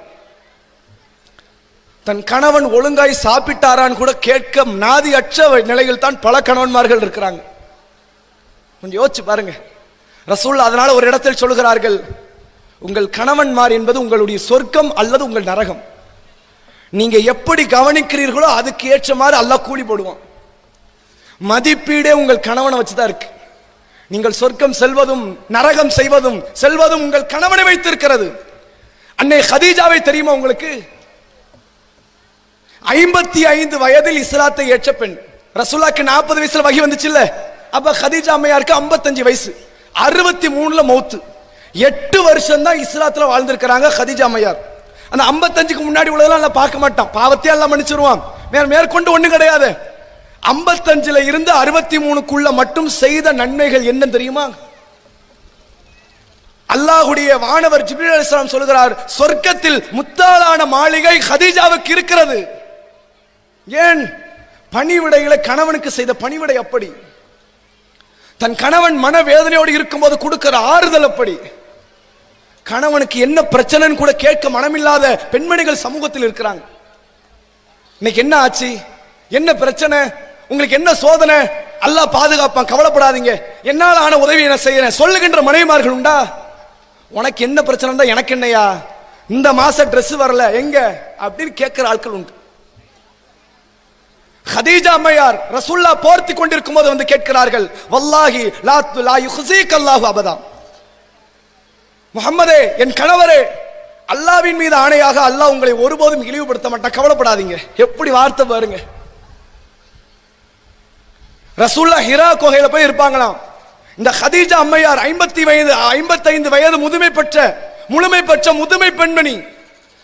தன் கணவன் ஒழுங்காய் சாப்பிட்டாரான்னு கூட கேட்க நாதி அற்ற நிலையில் தான் பல கணவன்மார்கள் இருக்கிறாங்க. கொஞ்சம் யோசிச்சு பாருங்க. ரசூல் அதனால ஒரு இடத்தில் சொல்கிறார்கள், உங்கள் கணவன்மார் என்பது உங்களுடைய சொர்க்கம் அல்லது உங்கள் நரகம். நீங்க எப்படி கவனிக்கிறீர்களோ அதுக்கு ஏற்ற மாதிரி அல்லாஹ் கூலி போடுவான். மதிப்பீடே உங்கள் கணவனை வச்சுதான் இருக்கு. நீங்கள் சொர்க்கம் செல்வதும் நரகம் செல்வதும் உங்கள் கணவனை வைத்திருக்கிறது. அன்னை ஹதீஜாவை தெரியுமா உங்களுக்கு? 55 வயதில் இஸ்லாத்தை ஏற்ற பெண். ரசூலுல்லாஹ்க்கு 40 வயசுல வகி வந்துச்சு இல்ல, அப்ப ஹதீஜா அம்மையாருக்கு 55 வயசு, 63ல மௌத்து. 8 வருஷம் தான் இஸ்லாத்துல வாழ்ந்திருக்கிறாங்க ஹதீஜா அம்மையார். அந்த 55க்கு முன்னாடி உள்ளதெல்லாம் நான் பார்க்க மாட்டான், பாவத்தையே எல்லாம் மன்னிச்சிருவான், மேற்கொண்டு ஒண்ணும் கிடையாது. 55ல இருந்து 63க்குள்ள மட்டும் செய்த நன்மைகள் என்ன தெரியுமா? அல்லாஹ்வுடைய வானவர் ஜிப்ரீல் அலைஹிஸ்ஸலாம் சொல்கிறார், சொர்க்கத்தில் முத்தாலான மாளிகை ஹதீஜாவுக்கு இருக்கிறது. ஏன்? பணிவிடைகளை கணவனுக்கு செய்த பணிவிடை அப்படி. தன் கணவன் மனவேதனையோடு இருக்கும்போது கொடுக்கிற ஆறுதல் அப்படி. கணவனுக்கு என்ன பிரச்சனைன்னு கூட கேட்க மனமில்லாத பெண்மணிகள் சமூகத்தில் இருக்கிறாங்க. இன்னைக்கு என்ன ஆச்சு, என்ன பிரச்சனை, உங்களுக்கு என்ன சோதனை, அல்லாஹ் பாதுகாப்பான், கவலைப்படாதீங்க, என்னால் ஆன உதவி என்ன செய்யறேன் சொல்லுகின்ற மனைவிமார்கள் உண்டா? உனக்கு என்ன பிரச்சனை தான் எனக்கு என்னையா, இந்த மாச Dress வரல எங்க அப்படின்னு கேட்கிற ஆட்கள் உண்டு. ஹதீஜா அம்மையார் ரசூலுல்லாஹ் போர்த்தி கொண்டிருக்கும் போது வந்து கேட்கிறார்கள், வல்லாஹி லா யுஹ்ஸீக அல்லாஹு அபதா, முஹம்மதே என் கணவரே, அல்லாஹ்வின் மீது ஆணையாக அல்லாஹ் உங்களை ஒருபோதும் இழிவுபடுத்த மாட்டான், கவலைப்படாதீங்க. எப்படி வார்த்தை பாருங்க. ரசூலுல்லாஹ் ஹிரா குகையில போய் இருப்பாங்களாம். இந்த ஹதீஜா அம்மையார் 55 வயது முதுமை பெற்ற முதுமை பெண்மணி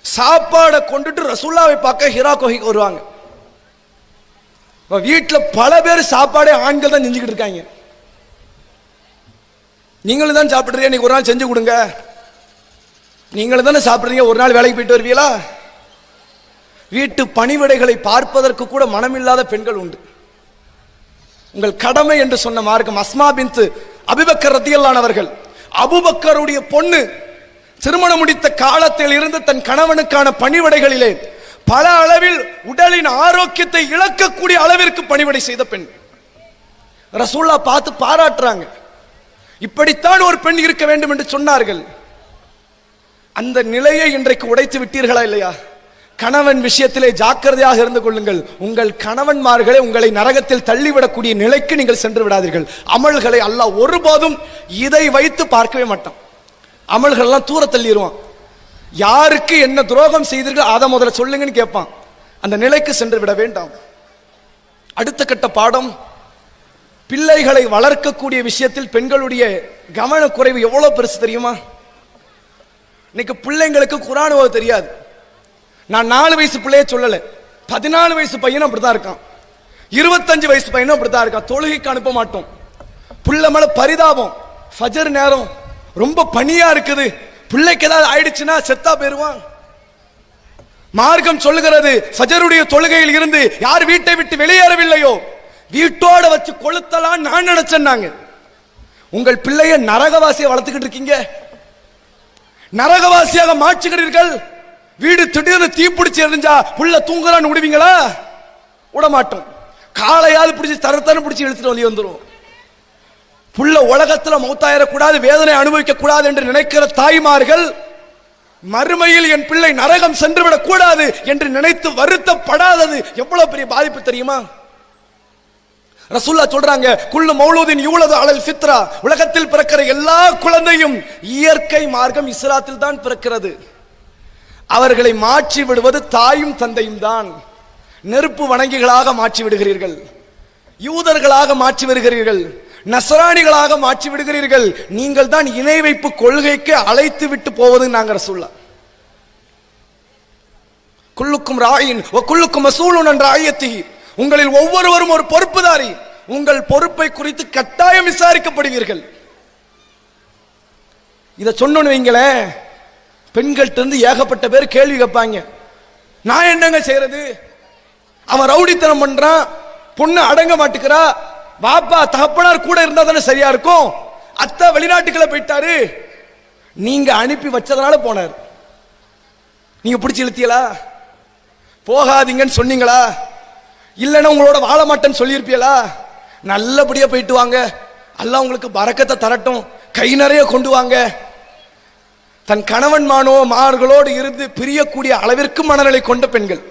சாப்பாடை கொண்டுட்டு ரசூலுல்லாஹ்வை பார்க்க ஹிரா குகைக்கு வருவாங்க. வீட்டுல பல பேர் சாப்பாடே ஆண்கள் தான் செஞ்சுக்கிட்டு இருக்காங்க. நீங்களும் தான் சாப்பிடுறீங்க, நீங்க ஒரு நாள் செஞ்சு கொடுங்க. நீங்களும் தானே சாப்பிடுறீங்க, ஒரு நாள் வேலைக்கு போயிட்டு வருவீங்களா? வீட்டு பணிவிடைகளை பார்ப்பதற்கு கூட மனமில்லாத பெண்கள் உண்டு. உங்கள் கடமை என்று சொன்ன மார்க்கம். அஸ்மா பின்த் அபூபக்கர் ரலியல்லாஹு அவர்கள், அபூபக்கருடைய பொண்ணு, திருமணம் முடித்த காலத்தில் இருந்து தன் கணவனுக்கான பணிவிடைகளிலே பல அளவில் உடலின் ஆரோக்கியத்தை இழக்கக்கூடிய அளவிற்கு பணிவிடை செய்த பெண். ரசூலுல்லாஹ் பார்த்து பாராட்டுறாங்க. இப்படித்தான் ஒரு பெண் இருக்க வேண்டும் என்று சொன்னார்கள். அந்த நிலையை இன்றைக்கு உடைத்து விட்டீர்களா இல்லையா? கணவன் விஷயத்திலே ஜாக்கிரதையாக இருந்து கொள்ளுங்கள். உங்கள் கணவன்மார்களை உங்களை நரகத்தில் தள்ளிவிடக்கூடிய நிலைக்கு நீங்கள் சென்று விடாதீர்கள். அமல்களை அல்லாஹ் ஒருபோதும் இதை வைத்து பார்க்கவே மாட்டான். அமல்கள் எல்லாம் தூர தள்ளிடுவான். யாருக்கு என்ன துரோகம் செய்தீர்கள் அதை முதல்ல சொல்லுங்கன்னு கேட்பான். அந்த நிலைக்கு சென்று விட வேண்டாம். அடுத்த கட்ட பாடம், பிள்ளைகளை வளர்க்கக்கூடிய விஷயத்தில் பெண்களுடைய கவனக்குறைவு எவ்வளவு பெருசு தெரியுமா? இன்னைக்கு பிள்ளைங்களுக்கு குர்ஆன் ஓத தெரியாது. நான் 4 வயசு பிள்ளைய சொல்லல, 14 வயசு பையனும் அப்படித்தான் இருக்கான், 25 வயசு பையனும் அப்படித்தான் இருக்கான். தொழுகைக்கு அனுப்ப மாட்டோம். புள்ள மேல பரிதாபம். ஃபஜர் நேரம் ரொம்ப பனியா இருக்குது, பிள்ளைக்கு ஏதாவது ஆயிடுச்சுன்னா செத்தா போயிருவான். மார்க்கம் சொல்லுகிறது, ஃபஜருடைய தொழுகையில் இருந்து யார் வீட்டை விட்டு வெளியேறவில்லையோ வீட்டோட வச்சு கொளுத்தலாம் நான் நினைச்சேன்னாங்க. உங்கள் பிள்ளைய நரகவாசியை வளர்த்துக்கிட்டு இருக்கீங்க, நரகவாசியாக மாற்றுகிறீர்கள். வீடு திடீர்னு தீப்பிடிச்சு எரிஞ்சா புள்ள தூங்குறான்னு விடுவீங்களா? விட மாட்டோம். காலையாவது பிடிச்சி தரத்தன பிடிச்சி இழுத்துட்டு வெளியே வந்துடும். புள்ள உலகத்துல மௌத்தாயிரக்கூடாது, வேதனை அனுபவிக்க கூடாது என்று நினைக்கிற தாய்மார்கள் மறுமையில் என் பிள்ளை நரகம் சென்றுவிடக் கூடாது என்று நினைத்து வருத்தப்படாதது எவ்வளவு பெரிய பாதிப்பு தெரியுமா? ரசூலுல்லாஹ் சொல்றாங்க, குல்லு மௌலூதின் யூலது அலல் ஃபித்ரா, உலகத்தில் பிறக்கிற எல்லா குழந்தையும் இயற்கை மார்க்கம் இஸ்லாத்தில் தான் பிறக்கிறது. அவர்களை மாற்றி விடுவது தாயும் தந்தையும் தான். நெருப்பு வணங்கிகளாக மாற்றி விடுகிறீர்கள், யூதர்களாக மாற்றி வருகிறீர்கள், நஸ்ரானிகளாக மாற்றி விடுகிறீர்கள். நீங்கள் தான் இணை வைப்பு கொள்கைக்கு அழைத்து விட்டு போவது நாங்க ரசூலுல்லாஹ். குல்லுக்கும் ராயின் வ குல்லுக்கும் மஸ்ஊலுன் அன் ராயியத்திஹி, உங்களில் ஒவ்வொருவரும் ஒரு பொறுப்புதாரி, உங்கள் பொறுப்பை குறித்து கட்டாயம் விசாரிக்கப்படுவீர்கள். இத சொன்னோன்னு வைங்களேன், பெண்கள்ட்ட இருந்து ஏகப்பட்ட பேர் கேள்வி கேட்பாங்க. நான் என்னங்க செய்யறது, அவன் ரவுடித்தனம் பண்றான், பொண்ணு அடங்க மாட்டுக்கிறா, பாப்பா தகப்பனார் கூட இருந்தா தானே சரியா இருக்கும். அத்தா வெளிநாட்டுக்குள்ள போயிட்டாரு, நீங்க அனுப்பி வச்சதுனால போனார். நீங்க பிடிச்சி இழுத்தியலா? போகாதீங்கன்னு சொன்னீங்களா? இல்லைன்னா உங்களோட வாழ மாட்டேன்னு சொல்லியிருப்பீங்களா? நல்லபடியா போயிட்டு வாங்க, அல்லாஹ் உங்களுக்கு பரக்கத்தை தரட்டும், கை நிறைய கொண்டு வாங்க. தன் கணவன் மார்களோடு இருந்து பிரியக்கூடிய அளவிற்கு மனநிலை கொண்ட பெண்கள்.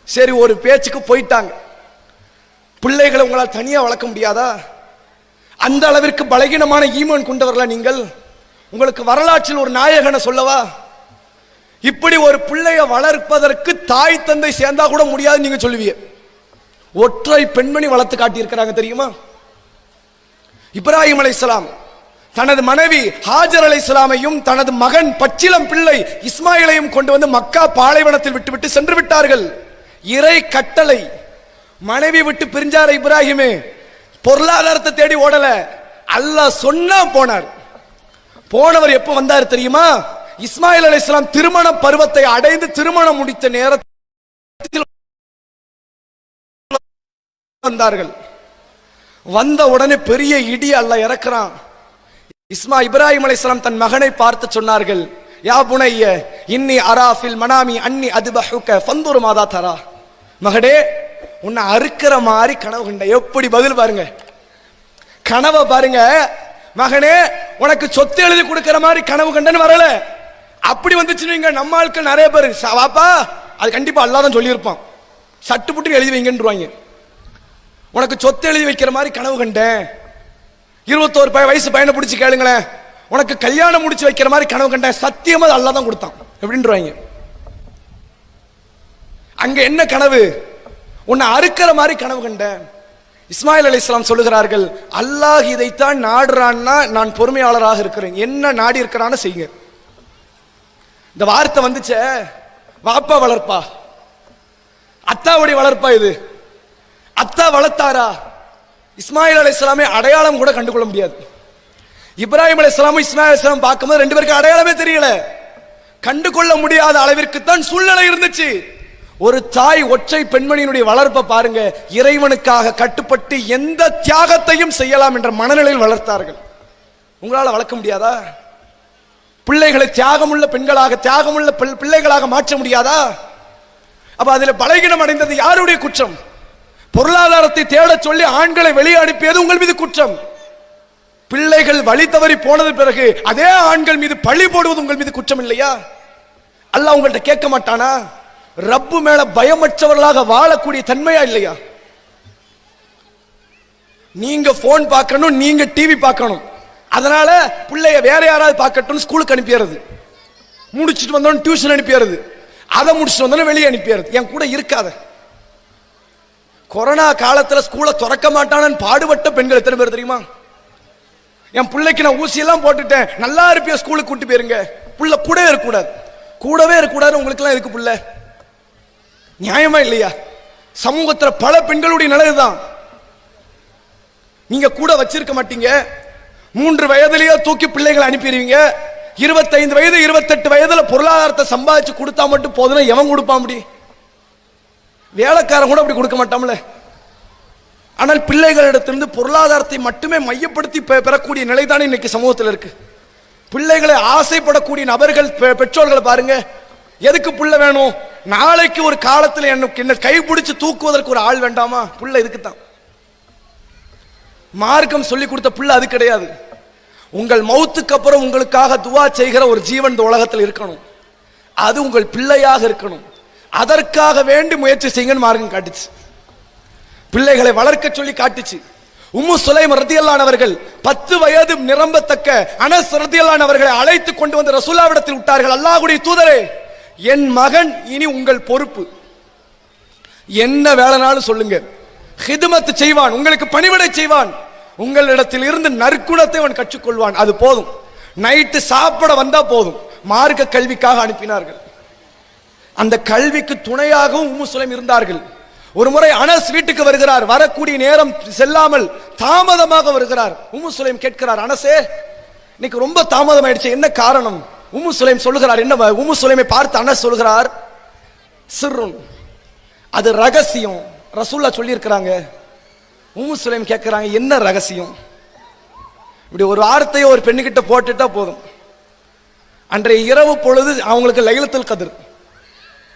சரி, ஒரு பேச்சுக்கு போயிட்டாங்க. பிள்ளைகளை உங்களால் தனியா வளர்க்க முடியாதா? அந்த அளவிற்கு பலகீனமான ஈமான் கொண்டவர்களா நீங்கள்? உங்களுக்கு வரலாற்றில் ஒரு நாயகனை சொல்லவா? இப்படி ஒரு பிள்ளைய வளர்ப்பதற்கு தாய் தந்தை சேர்ந்தா கூட முடியாது நீங்க சொல்லுவீங்க. ஒற்றை பெண்மணி வளர்த்து காட்டி இருக்கிறாங்க தெரியுமா? இப்ராஹிம் அலைஹிஸ்ஸலாம் தனது மனைவி ஹாஜர் அலைஹிஸ்ஸலாமையும் தனது மகன் பச்சிலம் பிள்ளை இஸ்மாயிலையும் கொண்டு வந்து மக்கா பாலைவனத்தில் விட்டுவிட்டு சென்று விட்டார்கள். இறை கட்டளை. மனைவி விட்டு பிரிஞ்சார இப்ராஹிமே, பொருளாதாரத்தை தேடி ஓடல, அல்லாஹ் சொன்னா போனார். போனவர் எப்ப வந்தார் தெரியுமா? இஸ்மாயில் அலைஹிஸ்ஸலாம் திருமண பருவத்தை அடைந்து திருமணம் முடித்த நேரத்தில் வந்தார்கள். வந்த உடனே பெரிய இடி அல்லாஹ் இறக்குறான். இப்ராஹிம் அலைஹிஸ்ஸலாம் தன் மகனை பார்த்து சொன்னார்கள், யா புனைய இன்னி அராஃபில் மனாமி அன்னி அதுபஹுக ஃபந்துர் மாதா தரா. மகனே, உன்னை அறுக்கிற மாதிரி கனவு கண்ட. எப்படி பதில் பாருங்க, கனவை பாருங்க. மகனே, உனக்கு சொத்து எழுதி கொடுக்கிற மாதிரி கனவு கண்டன்னு வரல. அப்படி வந்துச்சுன்னு நம்ம ஆட்கள் நிறைய பேர், வாப்பா அது கண்டிப்பா அல்லாஹ் தான் சொல்லியிருப்பான், சட்டு புட்டு எழுதி வைங்கன்றுவாங்க. உனக்கு சொத்து எழுதி வைக்கிற மாதிரி கனவு கண்டேன். 21 வயசு பையனை பிடிச்சி கேளுங்களேன், உனக்கு கல்யாணம் முடிச்சு வைக்கிற மாதிரி கனவு கண்டேன், சத்தியமா அல்லாஹ் தான் கொடுத்தான் எப்படின்றாங்க. அங்க என்ன கனவு? உன்னை அறுக்கிற மாதிரி கனவு கண்டேன். இஸ்மாயில் அலைஹிஸ்ஸலாம் சொல்லுகிறார்கள், அல்லாஹ் இதைத்தான் நாடுறான்னா நான் பொறுமையாளராக இருக்கிறேன், என்ன நாடி இருக்கிறான்னு செய்யுங்க. இந்த வார்த்தை வந்துச்ச, வாப்பா வளர்ப்பா, அத்தாவுடைய வளர்ப்பா இது. அத்தா வளர்த்தாரா? இஸ்மாயில் அலைஹிஸ்ஸலாமை அடையாளம் கூட கண்டுகொள்ள முடியாது. இப்ராஹிம் அலைஹிஸ்ஸலாமும் இஸ்மாயில் அலைஹிஸ்ஸலாம் பார்க்கும்போது ரெண்டு பேருக்கு அடையாளமே தெரியல. கண்டுகொள்ள முடியாத அளவிற்கு தான் சூழ்நிலை இருந்துச்சு. ஒரு தாய் ஒற்றை பெண்மணியினுடைய வளர்ப்பை பாருங்க. இறைவனுக்காக கட்டுப்பட்டு எந்த தியாகத்தையும் செய்யலாம் என்ற மனநிலையில் வளர்த்தார்கள். உங்களால வளர்க்க முடியாதா? பிள்ளைகளை தியாகமுள்ள பெண்களாக, தியாகமுள்ள பிள்ளைகளாக மாற்ற முடியாதா? அப்ப அதுல பலகீனம் அடைந்தது யாருடைய குற்றம்? பொருளாதாரத்தை தேட சொல்லி ஆண்களை வெளியே அனுப்பியது உங்கள் மீது குற்றம். பிள்ளைகள் வழி தவறி போனது பிறகு அதே ஆண்கள் மீது பழி போடுவது உங்கள் மீது குற்றம் இல்லையா? அல்லாஹ் உங்கள்ட்ட கேட்க மாட்டானா? ரப்பு மேல பயமற்றவர்களாக வாழக்கூடிய தன்மையா இல்லையா? நீங்க போன் பார்க்கணும், நீங்க டிவி பார்க்கணும், அதனால பிள்ளைய வேற யாராவது பார்க்கட்டும் ஸ்கூலுக்கு அனுப்பிடுறது, முடிச்சுட்டு வந்தோம் டியூஷன் அனுப்பிடுறது, அதை முடிச்சுட்டு வந்தோம் வெளியே அனுப்பிடுறது, என் கூட இருக்காத. கொரோனா காலத்துல ஸ்கூலை திறக்க மாட்டானு பாடுபட்ட பெண்கள் எத்தனை பேர் தெரியுமா? என் பிள்ளைக்கு நான் ஊசி எல்லாம் போட்டுட்டேன், நல்லா இருப்பிய ஸ்கூலுக்கு கூட்டி போயிருங்க. புள்ள கூடவே இருக்கக்கூடாது, கூடவே இருக்கக்கூடாது. உங்களுக்கு எல்லாம் இருக்கு புள்ள, நியாயமா இல்லையா? சமூகத்தில் பல பெண்களுடைய நிலைதான். நீங்க கூட வச்சிருக்க மாட்டீங்க. 3 வயதிலேயே தூக்கி பிள்ளைகளை அனுப்பிடுவீங்க. 25 வயது 28 வயதுல பொருளாதாரத்தை சம்பாதிச்சு கொடுத்தா மட்டும் போதுனா எவன் கொடுப்பா? முடியும் வேலைக்காரன் கூட அப்படி கொடுக்க மாட்டாம்ல. ஆனால் பிள்ளைகளிடத்திலிருந்து பொருளாதாரத்தை மட்டுமே மையப்படுத்தி பெறக்கூடிய நிலைதானே இன்னைக்கு சமூகத்தில் இருக்கு. பிள்ளைகளை ஆசைப்படக்கூடிய நபர்கள், பெற்றோர்கள் பாருங்க, எதுக்கு புள்ள வேணும்? நாளைக்கு ஒரு காலத்தில் என்ன கைப்பிடிச்சு தூக்குவதற்கு ஒரு ஆள் வேண்டாமா? புள்ள இதுக்குத்தான். மார்க்கம் சொல்லி கொடுத்த புள்ள அது கிடையாது. உங்கள் மௌத்துக்கு அப்புறம் உங்களுக்காக துவா செய்கிற ஒரு ஜீவன் இந்த உலகத்தில் இருக்கணும், அது உங்கள் பிள்ளையாக இருக்கணும். அதற்காக வேண்டி முயற்சி செய்யுங்கன்னு மார்க்கம் காட்டுச்சு. பிள்ளைகளை வளர்க்க சொல்லி காட்டுச்சு. உம்மு சுலைம் ரலியல்லாஹு அன்ஹா அவர்கள் 10 வயது நிரம்பத்தக்க அனஸ் ரலியல்லாஹு அன்ஹு அவர்களை அழைத்து கொண்டு வந்து ரசூலுல்லாஹ்விடத்தில் விட்டார்கள். அல்லாஹ்வுடைய தூதரே, என் மகன் இனி உங்கள் பொறுப்பு, என்ன வேலைனாலும் சொல்லுங்க, ஹிதுமத் செய்வான், உங்களுக்கு பணிவிடை செய்வான், உங்களிடத்தில் இருந்து நற்குணத்தை அவன் கற்றுக்கொள்வான், அது போதும், நைட்டு சாப்பிட வந்தா போதும். மார்க்க கல்விக்காக அனுப்பினார்கள். அந்த கல்விக்கு துணையாகவும் உம்மு சுலைம் இருந்தார்கள். ஒரு முறை அனஸ் வீட்டுக்கு வருகிறார், வரக்கூடிய நேரம் செல்லாமல் தாமதமாக வருகிறார். உம்மு சுலைம் கேட்கிறார், அனஸே இன்னைக்கு ரொம்ப தாமதம் ஆயிடுச்சு, என்ன காரணம்? உம்மு சுலைம் சொல்லுகிறார், என்ன? உம்மு சுலைமை பார்த்து அனஸ் சொல்லுகிறார், சிர்ருன், அது ரகசியம், ரசூலுல்லாஹ் சொல்லி இருக்கிறாங்க, உம்மு சுலைம் கேட்கிறாங்க, என்ன ரகசியம்? இப்படி ஒரு வார்த்தையை ஒரு பெண்ணுகிட்ட போட்டுட்டா போதும், அன்றைய இரவு பொழுது அவங்களுக்கு லைலத்துல் கத்ர்,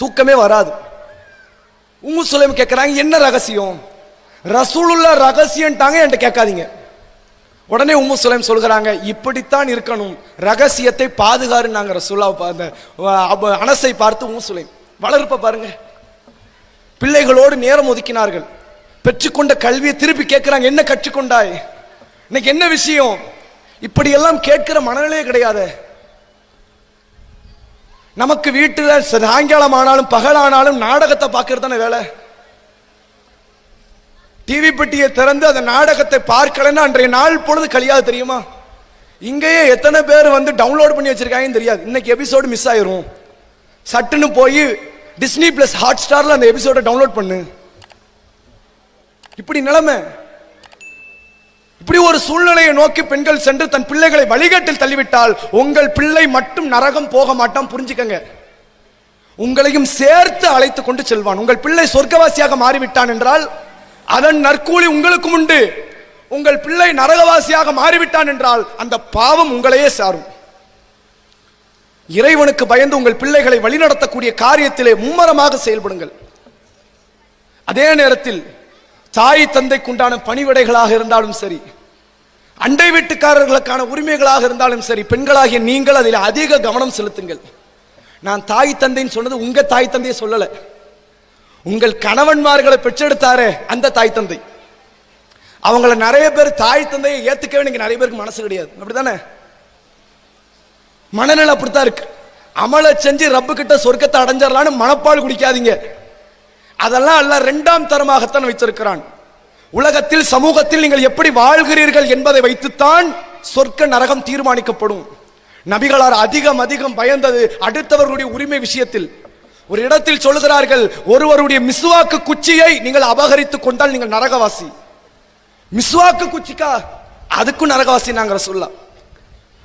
தூக்கமே வராது. உம்மு சுலைம் கேட்கிறாங்க, என்ன ரகசியம்? ரசூலுல்லாஹ் ரகசியம்ட்டாங்க, என்கிட்ட கேட்காதீங்க. உடனே உம்மு சுலைம் சொல்கிறாங்க, இப்படித்தான் இருக்கணும், ரகசியத்தை பாதுகாரு. நாங்க ரசூலுல்லாஹ் அனஸை பார்த்து உம்மு சுலைம் வளர்ப்ப பாருங்க, பிள்ளைகளோடு நேரம் ஒதுக்கினார்கள். பெற்றுக்கொண்ட கல்வியை திருப்பி கேட்கிறாங்க, என்ன கற்றுக்கொண்டாய், இன்னைக்கு என்ன விஷயம்? இப்படி எல்லாம் கேட்கிற மனநிலையே கிடையாது நமக்கு. வீட்டுல சாயங்காலம் ஆனாலும் பகலானாலும் நாடகத்தை பார்க்கறது தானே வேலை. டிவி பெட்டியை திறந்து அந்த நாடகத்தை பார்க்கலன்னா அன்றைய நாள் பொழுது கழியாது தெரியுமா? இங்கேயே எத்தனை பேர் வந்து டவுன்லோட் பண்ணி வச்சிருக்காங்கன்னு தெரியாது. இன்னைக்கு எபிசோடு மிஸ் ஆயிரும், சட்டுன்னு போய் டிஸ்னி பிளஸ் ஹாட் ஸ்டார்ல அந்த எபிசோட டவுன்லோட் பண்ணு. இப்படி நிலைமை. இப்படி ஒரு சூழ்நிலையை நோக்கி பெண்கள் சென்று தன் பிள்ளைகளை வழிகாட்டில் தள்ளிவிட்டால் உங்கள் பிள்ளை மட்டும் நரகம் போக மாட்டான், புரிஞ்சுக்கங்க. உங்களையும் சேர்த்து அழைத்து கொண்டு செல்வான். உங்கள் பிள்ளை சொர்க்கவாசியாக மாறிவிட்டான் என்றால் அதன் நற்கூலி உங்களுக்கும் உண்டு. உங்கள் பிள்ளை நரகவாசியாக மாறிவிட்டான் என்றால் அந்த பாவம் உங்களையே சாரும். இறைவனுக்கு பயந்து உங்கள் பிள்ளைகளை வழிநடத்தக்கூடிய காரியத்திலே மும்மரமாக செயல்படுங்கள். அதே நேரத்தில் தாய் தந்தைக்குண்டான பணிவிடைகளாக இருந்தாலும் சரி, அண்டை வீட்டுக்காரர்களுக்கான உரிமைகளாக இருந்தாலும் சரி, பெண்களாகிய நீங்கள் அதில் அதிக கவனம் செலுத்துங்கள். நான் தாய் தந்தைன்னு சொன்னது உங்க தாய் தந்தையை சொல்லல, உங்கள் கணவன்மார்களை பெற்றெடுத்தாரே அந்த தாய் தந்தை. அவங்கள நிறைய பேர் தாய் தந்தையை ஏத்துக்கவே நீங்க நிறைய பேருக்கு மனசு கிடையாது, அப்படித்தானே? மனநிலை அப்படித்தான் இருக்கு. அமலை செஞ்சு ரப்பு கிட்ட சொர்க்கத்தை அடைஞ்சிடலான்னு மனப்பால் குடிக்காதீங்க. அதெல்லாம் அல்ல, இரண்டாம் தரமாகத்தான் வைத்திருக்கிறான். உலகத்தில் சமூகத்தில் நீங்கள் எப்படி வாழ்கிறீர்கள் என்பதை வைத்துத்தான் சொர்க்க நரகம் தீர்மானிக்கப்படும். நபிகளார் அதிகம் அதிகம் பயந்தது அடுத்தவர்களுடைய உரிமை விஷயத்தில். ஒரு இடத்தில் சொல்லுகிறார்கள், ஒருவருடைய மிஸ்வாக்கு குச்சியை நீங்கள் அபகரித்துக் கொண்டால் நீங்கள் நரகவாசி. மிஸ்வாக்கு குச்சிக்கா? அதுக்கும் நரகவாசி நாங்க சொல்லலாம்.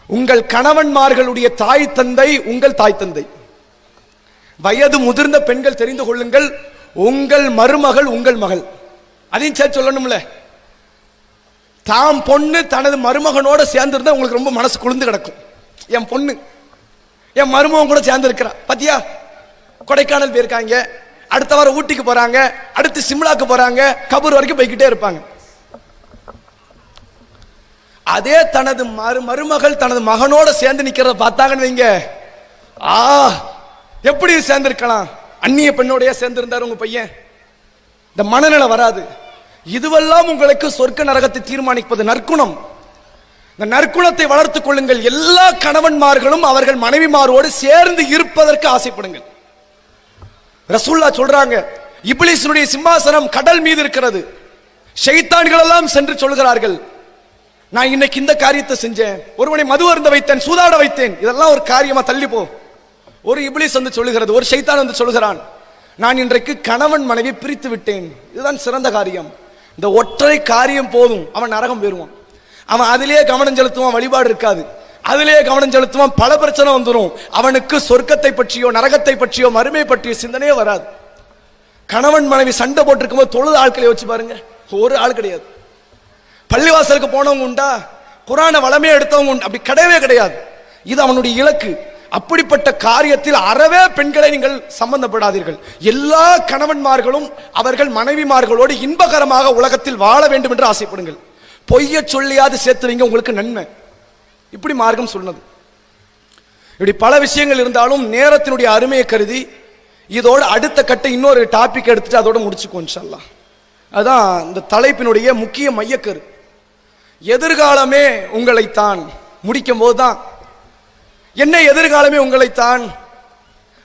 உங்கள் கணவன்மார்களுடைய தாய் தந்தை உங்கள் தாய் தந்தை. வயது முதிர்ந்த பெண்கள் தெரிந்து கொள்ளுங்கள், உங்கள் மருமகள் உங்கள் மகள். அதையும் சேர்த்து சொல்லணும்ல. தாம் பொண்ணு தனது மருமகனோட சேர்ந்து இருந்தா உங்களுக்கு ரொம்ப மனசு குளிர்ந்து கிடக்கும். என் பொண்ணு என் மருமகன் கூட சேர்ந்து இருக்கிறா பாத்தியா, கொடைக்கானல் போயிருக்காங்க, அடுத்த வாரம் ஊட்டிக்கு போறாங்க, அடுத்து சிம்லாக்கு போறாங்க, கபூர் வரைக்கும் போய்கிட்டே இருப்பாங்க. அதே தனது மருமகள் தனது மகனோட சேர்ந்து நிக்கிறத பார்த்தாங்கன்னு வைங்க, எப்படி சேர்ந்திருக்கலாம், அந்நிய பெண்ணோடைய சேர்ந்திருந்தாரு உங்க பையன், இந்த மனநிலை வராது. இதுவெல்லாம் உங்களுக்கு சொர்க்க நரகத்தை தீர்மானிப்பது நற்குணம். இந்த நற்குணத்தை வளர்த்துக் கொள்ளுங்கள். எல்லா கணவன்மார்களும் அவர்கள் மனைவிமாரோடு சேர்ந்து இருப்பதற்கு ஆசைப்படுங்கள். ரசூல்லா சொல்றாங்க, இப்லீஸினுடைய சிம்மாசனம் கடல் மீது இருக்கிறது. ஷைத்தான்கள் எல்லாம் சென்று சொல்கிறார்கள், நான் இன்னைக்கு இந்த காரியத்தை செஞ்சேன், ஒருவனை மது அருந்த வைத்தேன், சூதாட வைத்தேன், இதெல்லாம் ஒரு காரியமா, தள்ளி போ. ஒரு இப்லீஸ் வந்து சொல்லுகிறது, ஒரு ஷைத்தான் வந்து சொல்லுகிறான், நான் இன்றைக்கு கணவன் மனைவி பிரித்து விட்டேன், இதுதான் சிறந்த காரியம். இந்த ஒற்றை காரியம் போதும், அவன் நரகம் பெறுவான். அவன் அதிலேயே கவனம் செலுத்துவான், வழிபாடு இருக்காது. அதிலேயே கவனம் செலுத்துவான், பல பிரச்சனை வந்துடும். அவனுக்கு சொர்க்கத்தை பற்றியோ நரகத்தை பற்றியோ மறுமை பற்றிய சிந்தனையே வராது. கணவன் மனைவி சண்டை போட்டிருக்கும் போது தொழுது ஆட்களை வச்சு பாருங்க, ஒரு ஆள் கிடையாது. பள்ளிவாசலுக்கு போனவங்க உண்டா, குரானை வளமே எடுத்தவங்க உண்டு, அப்படி கிடையவே கிடையாது. இது அவனுடைய இலக்கு. அப்படிப்பட்ட காரியத்தில் அறவே பெண்களை நீங்கள் சம்பந்தப்படாதீர்கள். எல்லா கணவன்மார்களும் அவர்கள் மனைவிமார்களோடு இன்பகரமாக உலகத்தில் வாழ வேண்டும் என்று ஆசைப்படுங்கள். பொய்ய சொல்லியாது சேர்த்து வைங்க, உங்களுக்கு நன்மை. இப்படி மார்க்கம் சொன்னது. இப்படி பல விஷயங்கள் இருந்தாலும் நேரத்தினுடைய அருமையை கருதி இதோடு அடுத்த கட்ட இன்னொரு டாபிக் எடுத்துட்டு அதோட முடிச்சுக்கோ இன்ஷா அல்லாஹ். அதான் இந்த தலைப்பினுடைய முக்கிய மையக்கரு. எதிர்காலமே உங்களைத்தான். முடிக்கும் போதுதான் என்ன எதிர்காலமே உங்களைத்தான்.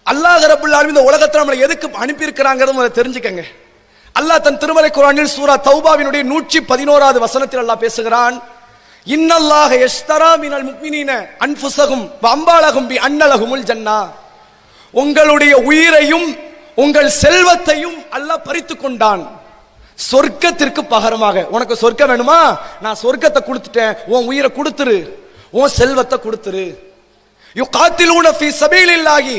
அல்லாஹ் ரப்பல் ஆலமீன் இந்த உலகத்தில் நம்மளை எதுக்கு அனுப்பி இருக்கிறாங்கிறத தெரிஞ்சுக்கங்க. அல்லாஹ் தன் திருமறை குர்ஆனில் சூரா தௌபாவினுடைய 111வது வசனத்தில் அல்லாஹ் பேசுகிறான், இன்னல்லாஹ யஷ்தரா மினல் முஃமினீன அன்ஃபுஸஹும் வ அம்வாலஹும் பி அன்னலஹுமுல் ஜன்னah. உங்களுடைய உயிரையும் உங்கள் செல்வத்தையும் அல்லாஹ் பறித்துக் கொண்டான் சொர்க்கத்திற்கு பகரமாக. உனக்கு சொர்க்கம் வேணுமா, நான் சொர்க்கத்தை கொடுத்துட்டேன், உன் உயிரை கொடுத்துரு, உன் செல்வத்தை கொடுத்துரு. யுகாத்திலூன ஃபீ சபீலில்லாஹி,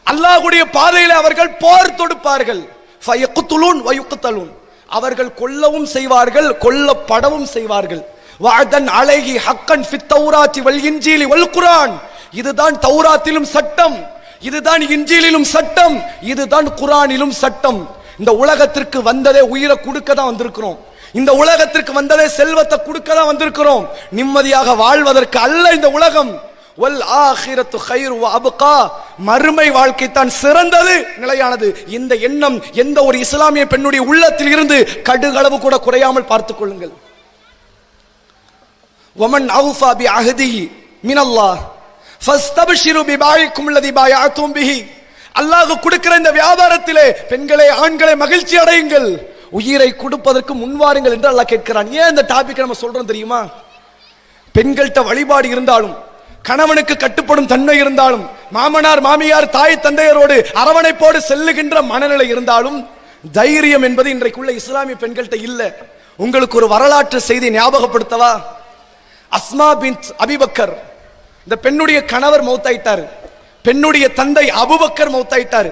அல்லாஹ்வுடைய பாதையில் அவர்கள் போர் தொடுப்பார்கள். ஃபயக்துலூன் வ யுக்தலூன், அவர்கள் கொல்லவும் செய்வார்கள், கொல்லப்படவும் செய்வார்கள். வஅதன் அலைஹி ஹக்கன் ஃபித் தௌராத்தி வல் இன்ஜீலி வல் குர்ஆன். இதுதான் தௌராத்திலும் சட்டம், இதுதான் இன்ஜீலிலும் சட்டம், இதுதான் குர்ஆனிலும் சட்டம். இந்த உலகத்திற்கு வந்ததே உயிரை கொடுக்க தான் வந்திருக்கிறோம். இந்த உலகத்திற்கு வந்ததே செல்வத்தை கொடுக்க தான் வந்திருக்கிறோம். நிம்மதியாக வாழ்வதற்கு அல்ல இந்த உலகம். வல் ஆகிரத்து கைரு வ அப்கா. மறுமை வாழ்க்கை தான் சிறந்தது, நிலையானது. இந்த எண்ணம் எந்த ஒரு இஸ்லாமிய பெண்ணுடைய உள்ளத்தில் இருந்து கடுகளவு கூட குறையாமல் பார்த்துக் கொள்ளுங்கள். வமன் அவ்ஃபா பி அஹ்திஹி மினல்லாஹ் ஃபஸ்தப்ஷிரு பிபாயிக்கும் அல்லதி பாயஅதும் பிஹி. அல்லாஹ் கொடுக்கிற இந்த வியாபாரத்திலே பெண்களே ஆண்களே மகிழ்ச்சி அடையுங்கள், உயிரை கொடுப்பதற்கு முன்வாருங்கள் என்று அல்லாஹ் கேட்கிறான். ஏன் இந்த டாபிக் நம்ம சொல்றோம் தெரியுமா? பெண்கள்கிட்ட வழிபாடு இருந்தாலும், கணவனுக்கு கட்டுப்படும் தன்மை இருந்தாலும், மாமனார் மாமியார் தாய் தந்தையரோடு அரவணைப்போடு செல்லுகின்ற மனநிலை இருந்தாலும், தைரியம் என்பது இன்றைக்குள்ள இஸ்லாமிய பெண்கள்கிட்ட இல்ல. உங்களுக்கு ஒரு வரலாற்று செய்தி ஞாபகப்படுத்தவா? அஸ்மா பின்த் அபிபக்கர், இந்த பெண்ணுடைய கணவர் மௌத்தாயிட்டார், பெண்ணுடைய தந்தை அபுபக்கர் மௌத்தாயிட்டார்,